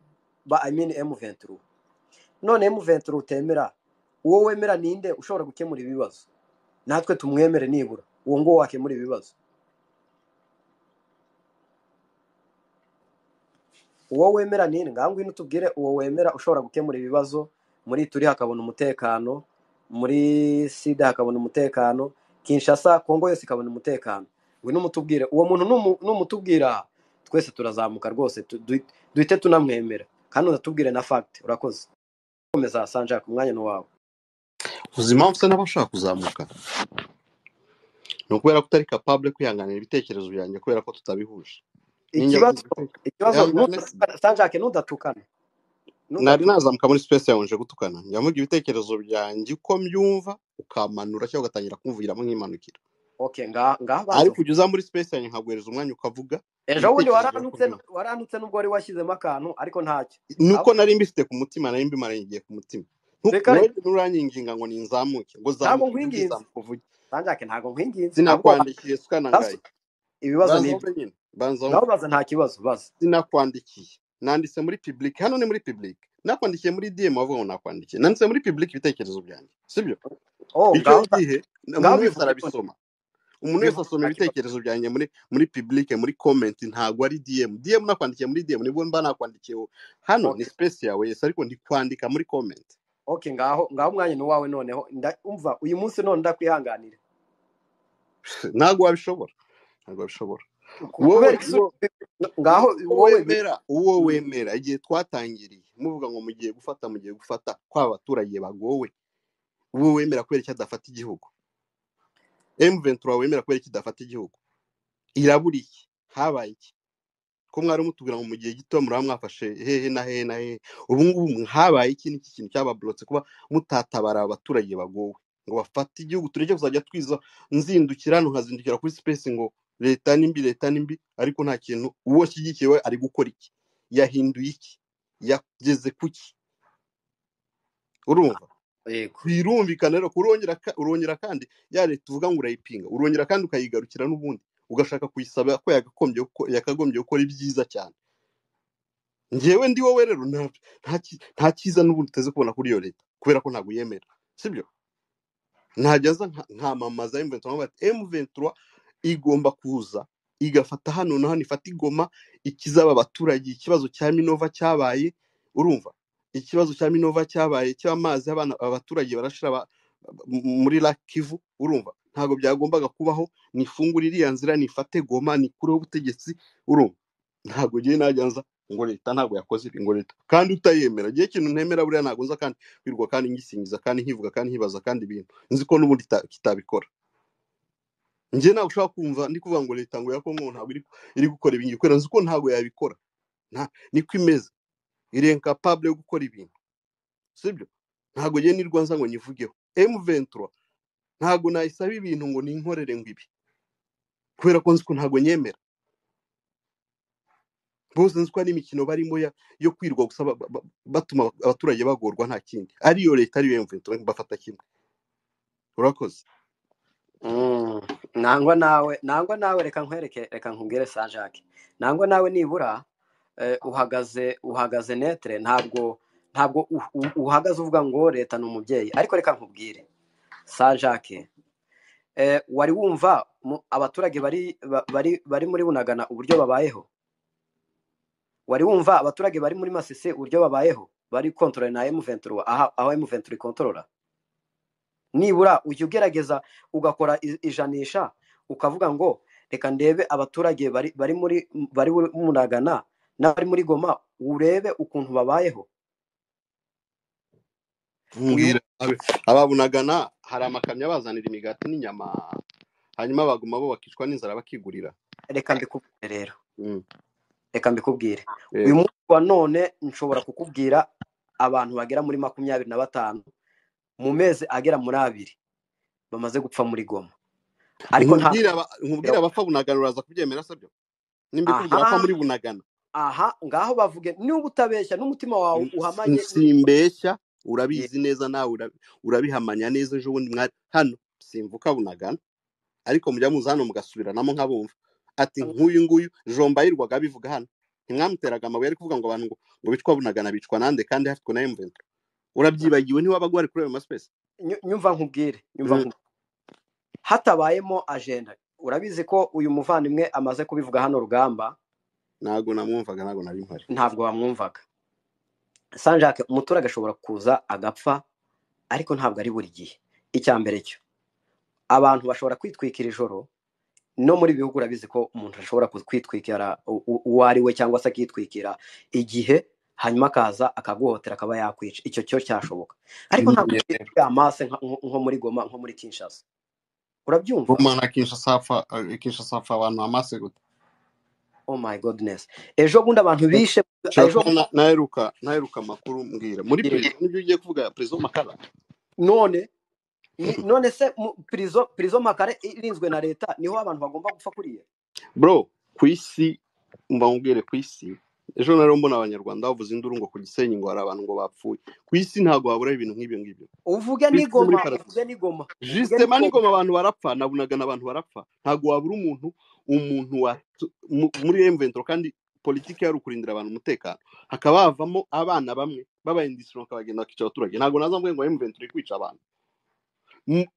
I mean M23. None M23 utemera, uwo wemera ninde ushobora gukemura ibibazo? Natwe tumwemere nibura, uwo ngo wakemura ibibazo. Uwo wemera ninde? Ngangwe nutubwire uwo wemera ushobora gukemura ibibazo. Muri turi hakabona umutekano, muri Sida hakabona umutekano, Kinshasa, Kongo yose ikabona umutekano. Ngwino mutubwire uwo muntu, numutubwira twese turazamuka rwose duhite tunamwemera kandi unatubwire na fact. Urakoze. Komeza Sanjak, umwanya ni wawe. uzi impamvu se n'abashaka kuzamuka ni ukubera ko utari capable kwihanganira ibitekerezo byanjye kubera ko tutabihuje Ikibazo Sanjak, nudatukana nari nazamuka muri space yawe nje gutukana nyamuga ibitekerezo byanjye uko mbyumva ukamanura cyangwa ugatangira kumvugiramo nk'imanukira. Okay, ngaho ariko ujya uza muri space yanjye nkaguhereza umwanya ukavuga. Ejo bundi waranutse nubwo wari washyizemo akantu ariko ntacyo. Nuko nari mbifite ku mutima, nari mbimaranye igihe ku mutima. Nuranginga ngo ninzamuke ngo ntabwo nkwinginze Sanjak, ntabwo nkwinginze. Sinakwandikiye sukanangaye. Ibibazo ni nyine ngaho baza, nta kibazo baza. Sinakwandikiye, nanditse muri public. Hano ni muri public. Nakwandikiye muri DM wavuga ngo nakwandikiye. Nanditse muri public ibitekerezo byanjye, sibyo? Icyo gihe umuntu wese arabisoma. Umuntu wese asoma ibitekerezo byanjye muri public, muri comment, ntago ari DM nakwandikiye muri DM nibwo mba nakwandikiye. Hano ni space yawe yes, ariko ndi kwandika muri comment. Okay, ngaho umwanya ni wawe noneho. Umva uyu munsi none ndakwihanganira. Ntago wabishobora. Uwo wemera igihe twatangiriye muvuga ngo mugiye gufata kwa abaturage bagowe. Uwo wemera kubera icyo adafata igihugu. M23 wemera kubera icyo adafata igihugu. Iraburiye habaye iki? Ko mwari mutubwira ngo mu gihe gito muri mwafashe hehe na hehe. Ubu ngubu habaye iki? Niki kintu cyabablotse kuba mutatabara abaturage bagowe ngo bafate igihugu? Tureke kuzajya twiza nzindukira nkazindukira kuri space ngo leta nimbi, ariko nta kintu uwo shyigikiye ari gukora iki? Yahinduye iki? Yageze kuki? Urumva? Birumvikana rero urongera kandi ya leta uvuga ngo urayipinga, urongera kandi ukayigarukira n'ubundi ugashaka kuyisaba ko yakagombye gukora ibyiza cyane. Ngewe ndi wowe rero nta cyiza n'ubundi uteze kubona kuri iyo leta kubera ko ntabwo yemera, sibyo? Ntajyaza nkamamaza M23 igomba kuza igafata hano na hano, ifata igoma ikizaba abaturage. Ikibazo cya Minova cyabaye, urumva? Ikibazo cya Minova cyabaye cy'amazi, abaturage barashira muri Lac Kivu, urumva? Ntago byagombaga kubaho. Nifungura iriya nzira, nifate goma, nikureho ubutegetsi, urumva? Ntago giye najyanza ngo leta ntago yakoze ibi, ngo leta kandi utayemera. Giye kintu ntemera buriya ntago nza kandi kwirwa kandi ngisingiza kandi nkivuga kandi nkibaza kandi ibintu nzi ko n'ubundi kitabikora. Nje nawe ushaka kumva ndi kuvuga ngo leta ngo yakongo ntago iri gukora ibingi kwera, nzi ko ntago yabikora. Niko imeze, iri incapable yo gukora ibintu, sibyo? Ntago giye nirwanza ngo nyivugeho. M23 ntago nayisaba ibintu ngo ninkorere ngo ibi kubera ko nzi ko ntago nyemera. Bose nzi ko ari imikino barimo yo kwirwa gusaba batuma abaturage bagorwa, nta kindi. Ariyo leta ariyo M23 bafata kimwe. Urakoze. Nangwa nawe reka nkubwire Sanjak. Nangwa nawe nibura uhagaze netre, ntabwo uhagaze uvuga ngo leta ni umubyeyi. Ariko reka nkubwire Sanjak, wari wumva abaturage bari muri Bunagana uburyo babayeho? Wari wumva abaturage bari muri Masisi uburyo babayeho? Bari control na M23 aho M23 controla. Nibura ujye ugerageza ugakora ijanisha ukavuga ngo reka ndebe abaturage bari muri Bunagana n'abari muri Goma, urebe ukuntu babayeho. Ababunagana hari amakamyo bazanira imigati n'inyama, hanyuma baguma bo bakicwa n'inzara bakigurira. Reka mbikubwire rero. Reka mbikubwire. Uyu munsi wa none nshobora kukubwira abantu bagera muri 25 mu mezi agera muri 2 bamaze gupfa muri Goma. Ariko nkubwira abapfa Bunagana uraza kubyemera sabyo? Nimbi kugira ko muri Bunagana. Ngaho bavuge niba utabeshya n'umutima wawe uhamanye. Simbeshya, urabizi neza nawe urabihamanya neza. Ejo bundi mwari hano simvuka Bunagana, ariko mujya muza hano mugasubiranamo nkabumva ati nk'uyu nguyu Jomba yirwaga bivuga hano. Ntimwamuteraga amabuye ari kuvuga ngo abantu ngo bicwa Bunagana bicwa nande kandi hafitwe na M23. Urabyibagiwe ntiwabagwari kuri ayo maspace. Nyumva nkubwire hatabayemo agenda. Urabizi ko uyu muvandimwe amaze kubivuga hano Rugamba. Ntago namwumvaga, ntago nari mpari. Ntabwo bamwumvaga. Sanjak, umuturage ashobora kuza agapfa ariko ntabwo ari buri gihe. Icya mbere cyo abantu bashobora kwitwikira ijoro no muri bihugu urabizi ko umuntu ashobora kwitwikira uwo ari we cyangwa se akitwikira igihe hanyuma akaza akaguhotera akaba yakwica, icyo cyo cyashoboka, ariko ntabwo amase nko muri Goma, nko muri Kinshasa, urabyumva? Goma na Kinshasa hapfa abantu amase gute? Oh my goodness, ejo bundi abantu bishe, ejo naheruka amakuru mbwira muri prison nibyo ugiye kuvuga prison Makala. none se prison Makala irinzwe na leta niho abantu bagomba gupfa kuriye? Bro, ku isi mbangubwire, ku isi ejo nari mbona abanyarwanda bavuze induru ngo ku Gisenyi ngo hari abantu ngo bapfuye. Ku isi ntago habura ibintu nk'ibyo ngibyo. Uvuge ni Goma justement ni Goma abantu barapfa, nabunaga n'abantu barapfa. Ntago wabura umuntu muri M23 kandi politiki yari ukurindira abantu umutekano, hakaba havamo abana bamwe baba indiscipline bakagenda bakica abaturage. Ntago nazambwe ngo M23 kwica abantu.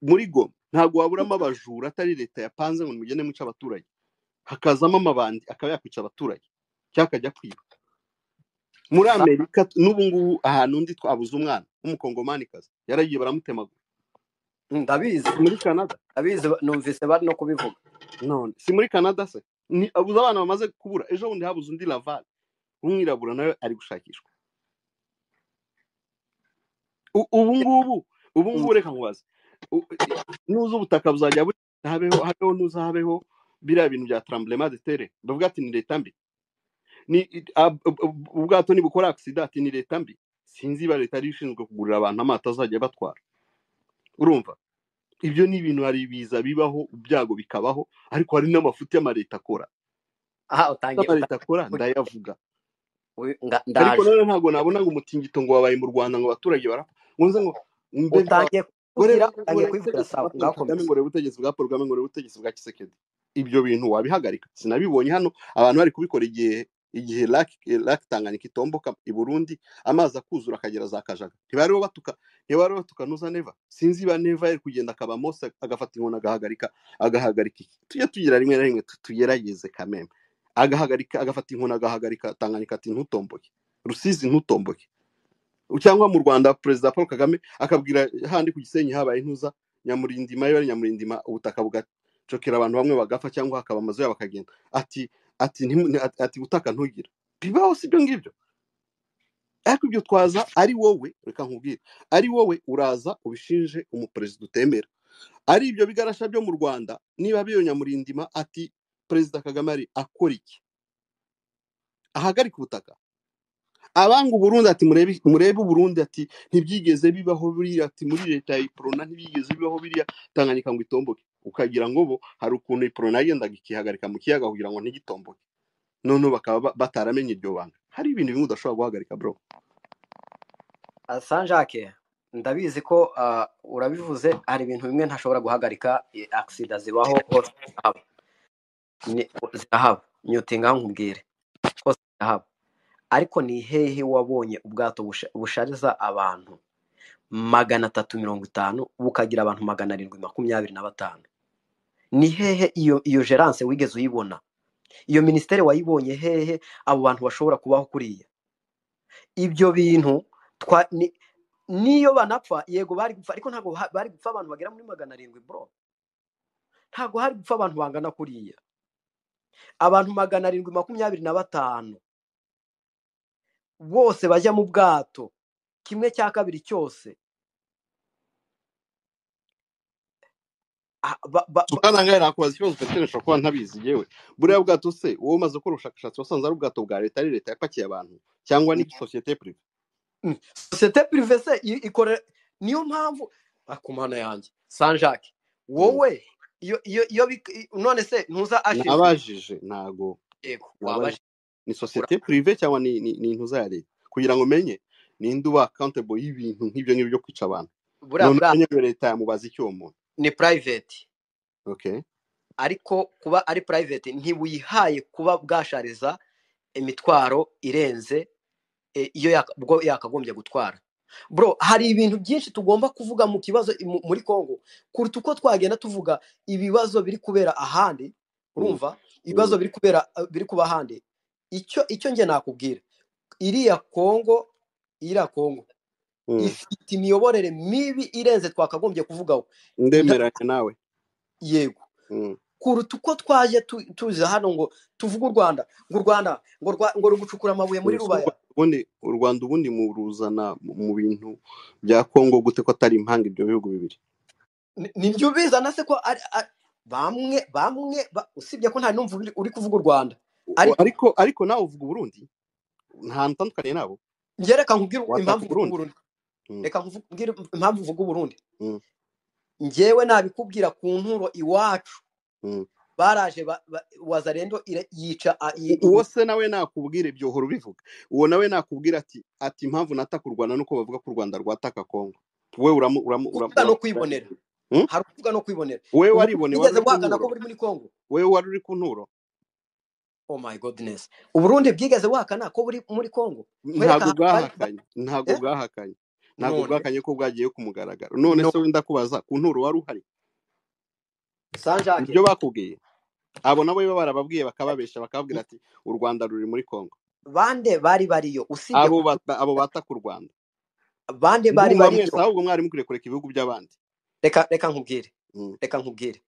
Muri Goma ntago waburamo abajura atari leta yapanze ngo mugende mwica abaturage, hakazamo amabandi akaba yakwica abaturage cyakajya kwiba. Muri Amerika n'ubu ngubu ahantu ndi twabuze umwana w'umukongomani kazi yaragiye baramutemagura. Ndabizi muri Canada, ndabizi, numvise bari no kubivuga. none si muri Canada se ni abuze abana bamaze kubura. Ejo bundi habuze undi Laval umwirabura nawe ari gushakishwa. ubu ngubu reka nkubaze, nuza ubutaka buzajya habeho nuzahabeho biriya bintu bya tremblement de terre, bavuga ati ni leta mbi, ni ubwato nibukora accident ni leta mbi. Sinzi ba leta rishinzwe kugurira abantu amato azajya batwara. Urumva ibyo ni ibintu hari biza bibaho, ibyago bikabaho, ariko hari n'amafuti y'amareta akora. Amareta akora ndayavuga, ariko none ntago nabona ngo umutingito ngo wabaye mu Rwanda ngo abaturage barapfa ngunze ngo utangiye kwivugira sawa Kagame ngo ubutegetsi bwa Paul Kagame ngo ubutegetsi bwa Kisekedi. Ibyo bintu wabihagarika? Sinabibonye hano abantu bari kubikora igihe Lake Tanganyika itomboka i Burundi amazi akuzura akagera za Kajaga. Ntibari batuka nuza Neva. Sinzi ba Neva yari kugenda akaba Mose agafata inkona agahagarika tujye tugira rimwe na rimwe tugerageze Kameme, agahagarika agafata inkona agahagarika Tanganyika ati ntutomboke, Rusizi ntutomboke. Cyangwa mu Rwanda Perezida Paul Kagame akabwira handi ku Gisenyi habaye intuza Nyamurindima, yo Nyamurindima ubutaka bugacokera abantu bamwe bagapfa cyangwa hakaba amazu yabo bakagenda ati butaka ntugira. Bibaho sibyo ngibyo, ariko ibyo twaza ari wowe, reka nkubwire, ari wowe uraza ubishinje umuperezida utemera. Ari ibyo bigarasha byo mu Rwanda niba biyo Nyamurindima ati Perezida Kagame ari akora iki? Ahagarika ubutaka. Abanga Burundi ati murebe Burundi ati ntibyigeze bibaho buriya, ati muri leta ya Iprona ntibyigeze bibaho biriya Tanganyika ngo itomboke. Ukagira ngo bo hari ukuntu Iprona yagendaga ikihagarika mu kiyaga kugira ngo ntigitomboke, none bakaba bataramenye iryo banga. Hari ibintu bimwe udashobora guhagarika bro. Sanjake, ndabizi ko urabivuze, hari ibintu bimwe ntashobora guhagarika. Accident zibaho hose zirahaba, nyutinga nkubwire hose zirahaba, ariko ni hehe wabonye ubwato bushariza abantu 350 bukagira abantu 725? Ni hehe iyo gerance wigeze uyibona? Iyo ministere wayibonye hehe abo bantu bashobora kubaho kuriya? Ibyo bintu niyo banapfa yego bari gupfa, ariko ntago bari gupfa abantu bagera muri 700 bro. Ntago hari gupfa abantu bangana kuriya. Abantu 725 bose bajya mu bwato kimwe cya kabiri cyose. Tukanangaye nakubaza ikibazo utekereje ko ntabizi yewe. Buriya bwato se uwo umaze gukora ubushakashatsi wasanze ari ubwato bwa leta, ari leta yapakiye abantu cyangwa ni societe privé? Societe privé se ikora. Niyo mpamvu akumana yanjye Sanjake, wowe iyo none se ntuza ashije nabajije ntago wabaje ni societe privé cyangwa ni ntuza ya leta, kugira ngo menye ninde uba accountable y'ibintu nk'ibyo ngibyo kwica abantu. None leta yamubaza icyo umuntu ni private. Okay, ariko kuba ari private ntibuyihaye kuba bwashariza imitwaro irenze iyo yakagombye gutwara. Bro, hari ibintu byinshi tugomba kuvuga mu kibazo muri Kongo kuruta uko twagenda tuvuga ibibazo biri kubera ahandi. Urumva ibibazo biri kuba ahandi. Icyo nge nakubwira, iriya Kongo ifite imiyoborere mibi irenze twakagombye kuvugaho. Ndemeranya nawe Yego. kuruta uko twaje tuza hano ngo tuvuge u Rwanda ngo rugucukura amabuye muri Rubaya. u Rwanda ubundi muruzana mu bintu bya Kongo gute ko atari impanga ibyo bihugu bibiri? Nibyo bizana se ko bamwe usibye ko nta numva uri kuvuga u Rwanda, ariko nawe uvuga Burundi, nta ntandukanye nabo. Nge reka nkubwire impamvu uvuga Burundi, reka nkubwire impamvu uvuga Burundi. Ngewe nabikubwira ku nturo iwacu baraje Wazalendo yica uwo se nawe nakubwira ibyo horo bivuga, uwo nawe nakubwira ati impamvu nataka u Rwanda nuko bavuga ko u Rwanda rwataka Kongo. We no kwibonera, hari kuvuga no kwibonera. We waribone wari wagana ko buri muri Kongo, we wari uri ku nturo. Oh my goodness, Uburundi bwigeze wakana ko buri muri Kongo? Ntabwo bwahakanye ko bwagiye ku mugaragaro. None se wenda kubaza ku nturo wari uhari Sanjake ibyo bakubwiye? Abo nabo barababwiye bakababesha bakababwira ati u Rwanda ruri muri Kongo. Bande bari bariyo usibye abo bataka u Rwanda, bande bari bariyo. Ahubwo mwari mukwiye kureka ibihugu by'abandi. Reka nkubwire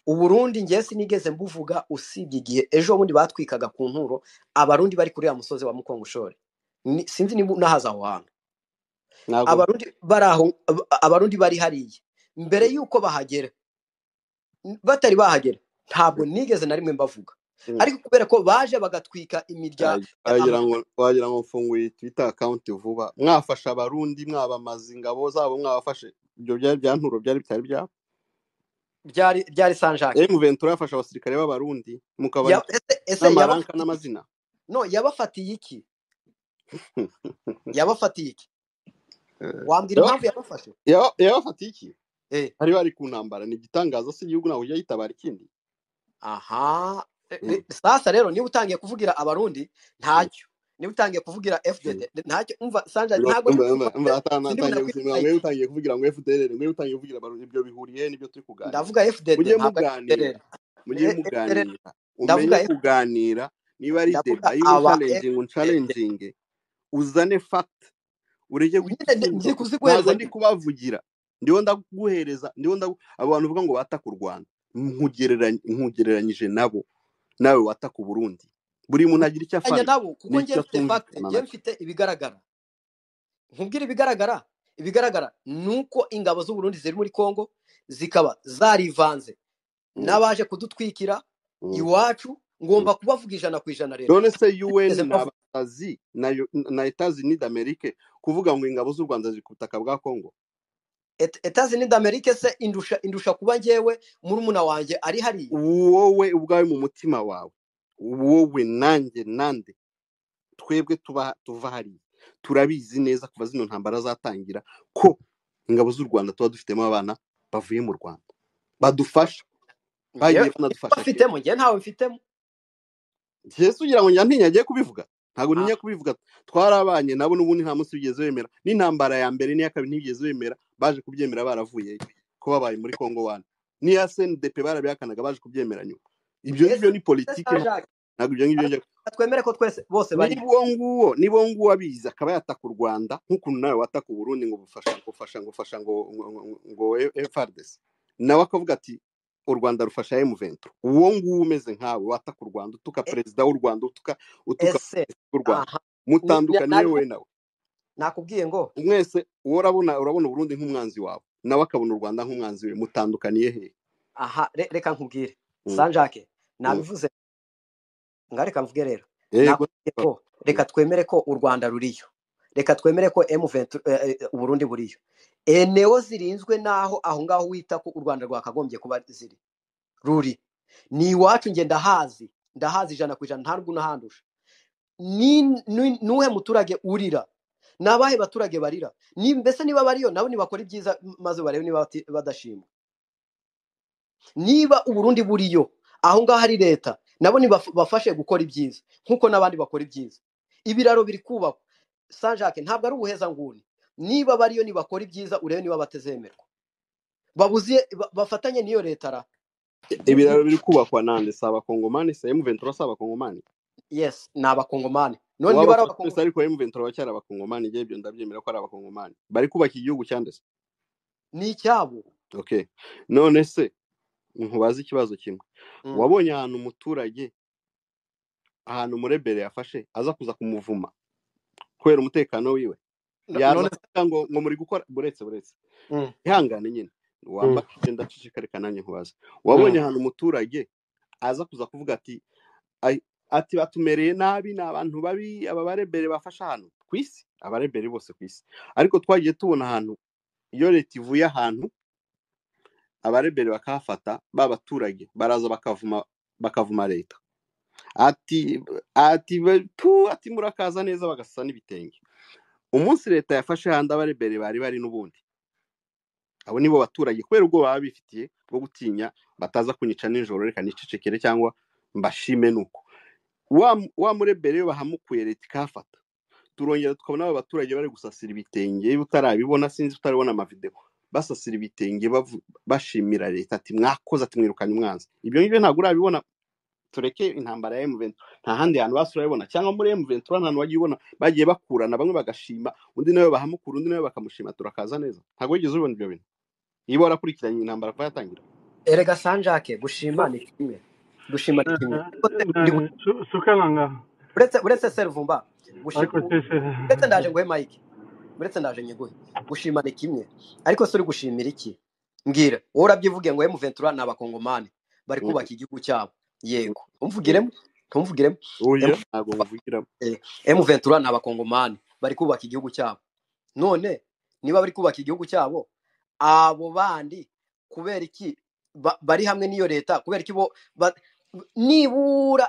Uburundi ngiye sinigeze mbuvuga, usibye igihe ejo bundi batwikaga ku nturo abarundi bari kuri ya musozi wa Mukongoshore. Sinzi niba nahaza aho hantu. Abarundi bari hariye mbere yuko bahagera, batari bahagera ntabwo nigeze na rimwe mbavuga. Ariko kubera ko baje bagatwika imiryango, wagira ngo mfunguye Twitter account vuba, mwafasha abarundi, mwabamaza ingabo zabo, mwabafashe. Ibyo bya nturo byari bitari byabo, byari Sanjake. Ventura yafasha abasirikare b'abarundi mukaba n'amaranka n'amazina. No, yabafatiye iki? Wambwira impamvu yabafashe? Yabafatiye iki? Hari bari ku ntambara. Ni igitangaza se igihugu naho ujya yitabara ikindi. Aha, sasa rero niba utangiye kuvugira abarundi ntacyo, niba utangiye kuvugira FDD ntacyo. Umva Sanjake, ntabwo wewe utangiye kuvugira ngo FDL, wewe utangiye kuvugira abarundi, ibyo bihuriye n'ibyo turi kuganira. Ndavuga FDD, mujye muganira, umenye kuganira. Niba ari debate challenging uzane fact, urege ntabwo ndi kubavugira, ndiho ndaguhereza, abantu uvuga ngo bataka u Rwanda nkugereranyije nabo, nawe wataka u Burundi. Buri muntu agira icyo afanya nabo, kuko ngiye mfite fact, ngiye mfite ibigaragara. Nkubwira ibigaragara nuko ingabo z'u Burundi ziri muri Kongo zikaba zarivanze n'abaje kudutwikira iwacu. Ngomba kubavuga 100% rero. None se UN n'abasazi na Etats-Unis d'Amerique kuvuga ngo ingabo z'u Rwanda ziri ku butaka bwa Kongo? Etats-Unis d'Amerique se indusha kuba ngewe murumuna wanjye ari hariya. Wowe ubwawe mu mutima wawe, wowe nande twebwe tuva hariya turabizi neza kuva zino ntambara zatangira ko ingabo z'u Rwanda tuba dufitemo abana bavuye mu Rwanda badufasha. Bagiye banadufasha. Bafitemo, nge ntawe mfitemo. Yesu ugira ngo nyantinya agiye kubivuga? Ntago ninya kubivuga. Twarabanye nabo n'ubundi nta munsi bigeze bemera. N'intambara ya mbere n'iya kabiri ntibigeze bemera, baje kubyemera baravuye ko babaye muri Kongo 1. Niya CNDP barabihakanaga, baje kubyemera nyuma. Ibyo ni politike, ntago ibyo ngibyo. Twemere ko twese bose bari nibo nguwo abiza akaba yataka u Rwanda nk'ukuntu nawe wataka u Burundi ngo bufasha ngo FARDC, nawe akavuga ati u Rwanda rufasha M23. Uwo nguwo umeze nkawe wataka u Rwanda, utuka perezida w'u Rwanda, utuka u Rwanda, mutandukaniye we nawe. Nakubwiye ngo mwese urabona Burundi nk'umwanzi wawe, nawe akabona u Rwanda nk'umwanzi we, mutandukaniye he? Aha, reka nkubwire Sanjake, nabivuze ngareka mvuge rero. Nakubwiye ko reka twemere ko u Rwanda ruriyo, reka twemere ko M23 u Burundi buriyo. Eneo zirinzwe naho aho ngaho wita ko u Rwanda rwakagombye kuba ziri ruri ni iwacu. Nge ndahazi 100% ntarwo nahandusha. Nuhe muturage urira, nabahe baturage barira? Mbese niba bariyo nabo nibakora ibyiza maze barebe niba badashimwa. Niba u Burundi buriyo aho ngaho hari leta, nabo nibafashe gukora ibyiza nkuko nabandi bakora ibyiza. Ibiraro biri kubakwa Sanjake, ntabwo ari ubuheza nguni. Niba bariyo nibakora ibyiza urebe niba batezemerwa, babuziye bafatanye niyo leta ra. Ibiraro biri kubakwa nande? Saba Kongomani, se M23 saba Kongomani? Yes, n'abakongomani. None niba abakongomani ariko M23 bacyara abakongomani, je ibyo ndabyemera ko ari abakongomani bari kubaka igihugu cyandese ni cyabo. Okay, none se nkubaza ikibazo kimwe. Mm. Wabonye ahantu umuturage ahantu murebere yafashe aza kuza kumuvuma kubera umutekano wiwe, yaza none akavuga ngo muri gukora buretse Mm. ihangane nyine wambakije ndaceceka nanjye nkubaza. Wabonye ahantu umuturage aza kuza kuvuga ati batumereye nabi, ni abantu babi, aba barebere bafashe ahantu ku isi, abarebere bose ku isi. Ariko twagiye tubona ahantu iyo leta ivuye ahantu abarebere bakahafata, ba baturage baraza bakavuma leta ati murakaza neza, bagasa n'ibitenge. Umunsi leta yafashe handi abarebere bari n'ubundi, abo nibo baturage kubera ubwo baba bifitiye bwo gutinya bataza kunyica nijoro, reka nicecekere cyangwa mbashime. Nuko wa murebere yo bahamukuye leta ikahafata, turongera tukabona aba baturage bari gusasira ibitenge, utarabibona sinzi utarabona amavideo, basasira ibitenge bashimira leta ati mwakoze, ati mwirukanye umwanzi. Ibyo ngibyo ntabwo urabibona. Tureke intambara ya M23 nta handi hantu basurabibona, cyangwa muri M23 nta wagiye ubona bagiye bakurana, bamwe bagashima undi nawe bahamukura, undi nawe bakamushima, turakaza neza. Ntabwo wigeze ubona ibyo bintu iyo warakurikiranye intambara kuva yatangira. erega Sanjake, gushima ni kimwe, gushima ni kimwe. Sukananga uretse Servumba, uretse ndaje nguhe Mike, uretse ndaje nyiguhe, gushima ni kimwe, ariko se uri gushimira iki? Mbwira wowe urabyivuge ngo M23 ni abakongomani bari kubaka igihugu cyabo. Yego, umvugiremo oya ntabwo mvugiramo. M23 ni abakongomani bari kubaka igihugu cyabo. None niba bari kubaka igihugu cyabo, abo bandi kubera iki bari hamwe n'iyo leta? Kubera iki bo nibura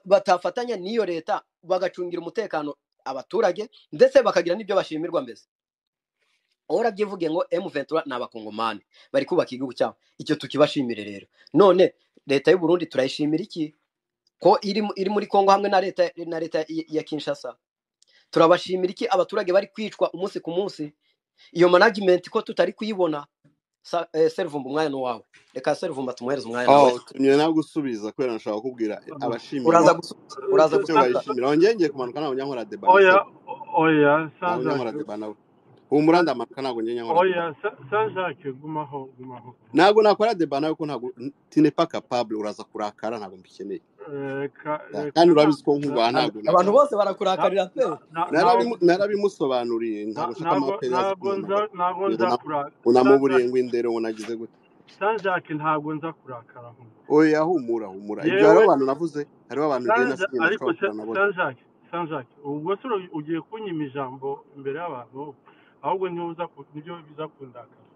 batafatanya n'iyo leta bagacungira umutekano abaturage ndetse bakagira n'ibyo bashimirwa? Mbese ora byivuge ngo M23 ni abakongomani bari kubaka igihugu cyabo, icyo tukibashimire rero. None leta y'u Burundi turayishimira iki ko iri muri Kongo hamwe na leta ya Kinshasa? Turabashimira iki abaturage bari kwicwa umunsi ku munsi? Iyo management ko tutari kuyibona. Servumba umwanya no wawe, reka Servumba tumuhereze umwanya nawe. Tumye nawe gusubiza kubera nashaka kubwira abashimira. uraza gusubira ongeye kumanuka nawe nyankora deba. Oya Sanjake umuranda amanuka ntabwo njye nyankora. Oya Sanjake gumaho. Ntabwo nakora deba nawe ko ntabwo tinepa capable, uraza kurakara, ntabwo mbikeneye. Kandi urabizi ko nkuba ntabwo abantu bose barakurakarira pe. Narabimusobanuriye ntabwo shaka amapera. Ntabwo nza kurakara. Unamuburiye ngo indero unagize gute? Sanjake ntabwo nza kurakara. Oya humura. Ibyo hariho abantu navuze, hariho abantu genda sinye ariko Sanjake ubwo se ugiye kunyima ijambo imbere y'abantu, ahubwo nibyo biza kundakaza.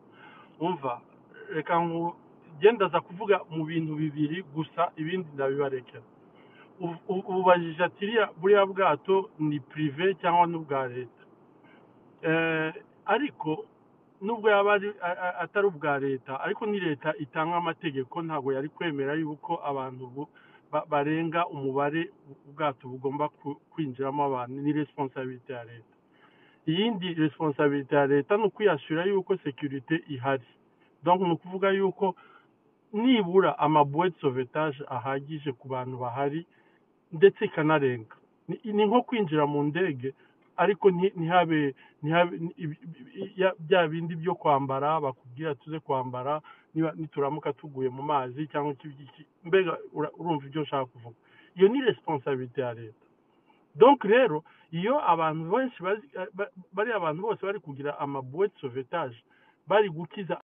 Umva, reka genda za kuvuga mu bintu bibiri gusa, ibindi ndabibarekera. Ubajije ati buriya bwato ni prive cyangwa n'ubwa leta? Ariko nubwo yaba atari ubwa leta, ariko ni leta itanga amategeko, ntabwo yari kwemera yuko abantu barenga umubare ubwato bugomba kwinjiramo abantu. Ni responsabilité ya leta. Iyindi responsabilité ya leta ni ukwiyashyura yuko security ihari. Donc ni ukuvuga yuko nibura amabuwe de sauvetage ahagije ku bantu bahari, ndetse ikanarenga. Ni nko kwinjira mu ndege ariko ntihabe bya bindi byo kwambara bakubwira tuze kwambara nituramuka tuguye mu mazi cyangwa mbega urumva ibyo nshaka kuvuga. Iyo ni responsabilité ya leta. Donc rero iyo abantu benshi bari abantu bose bari kugira amabuwe de sauvetage bari gukiza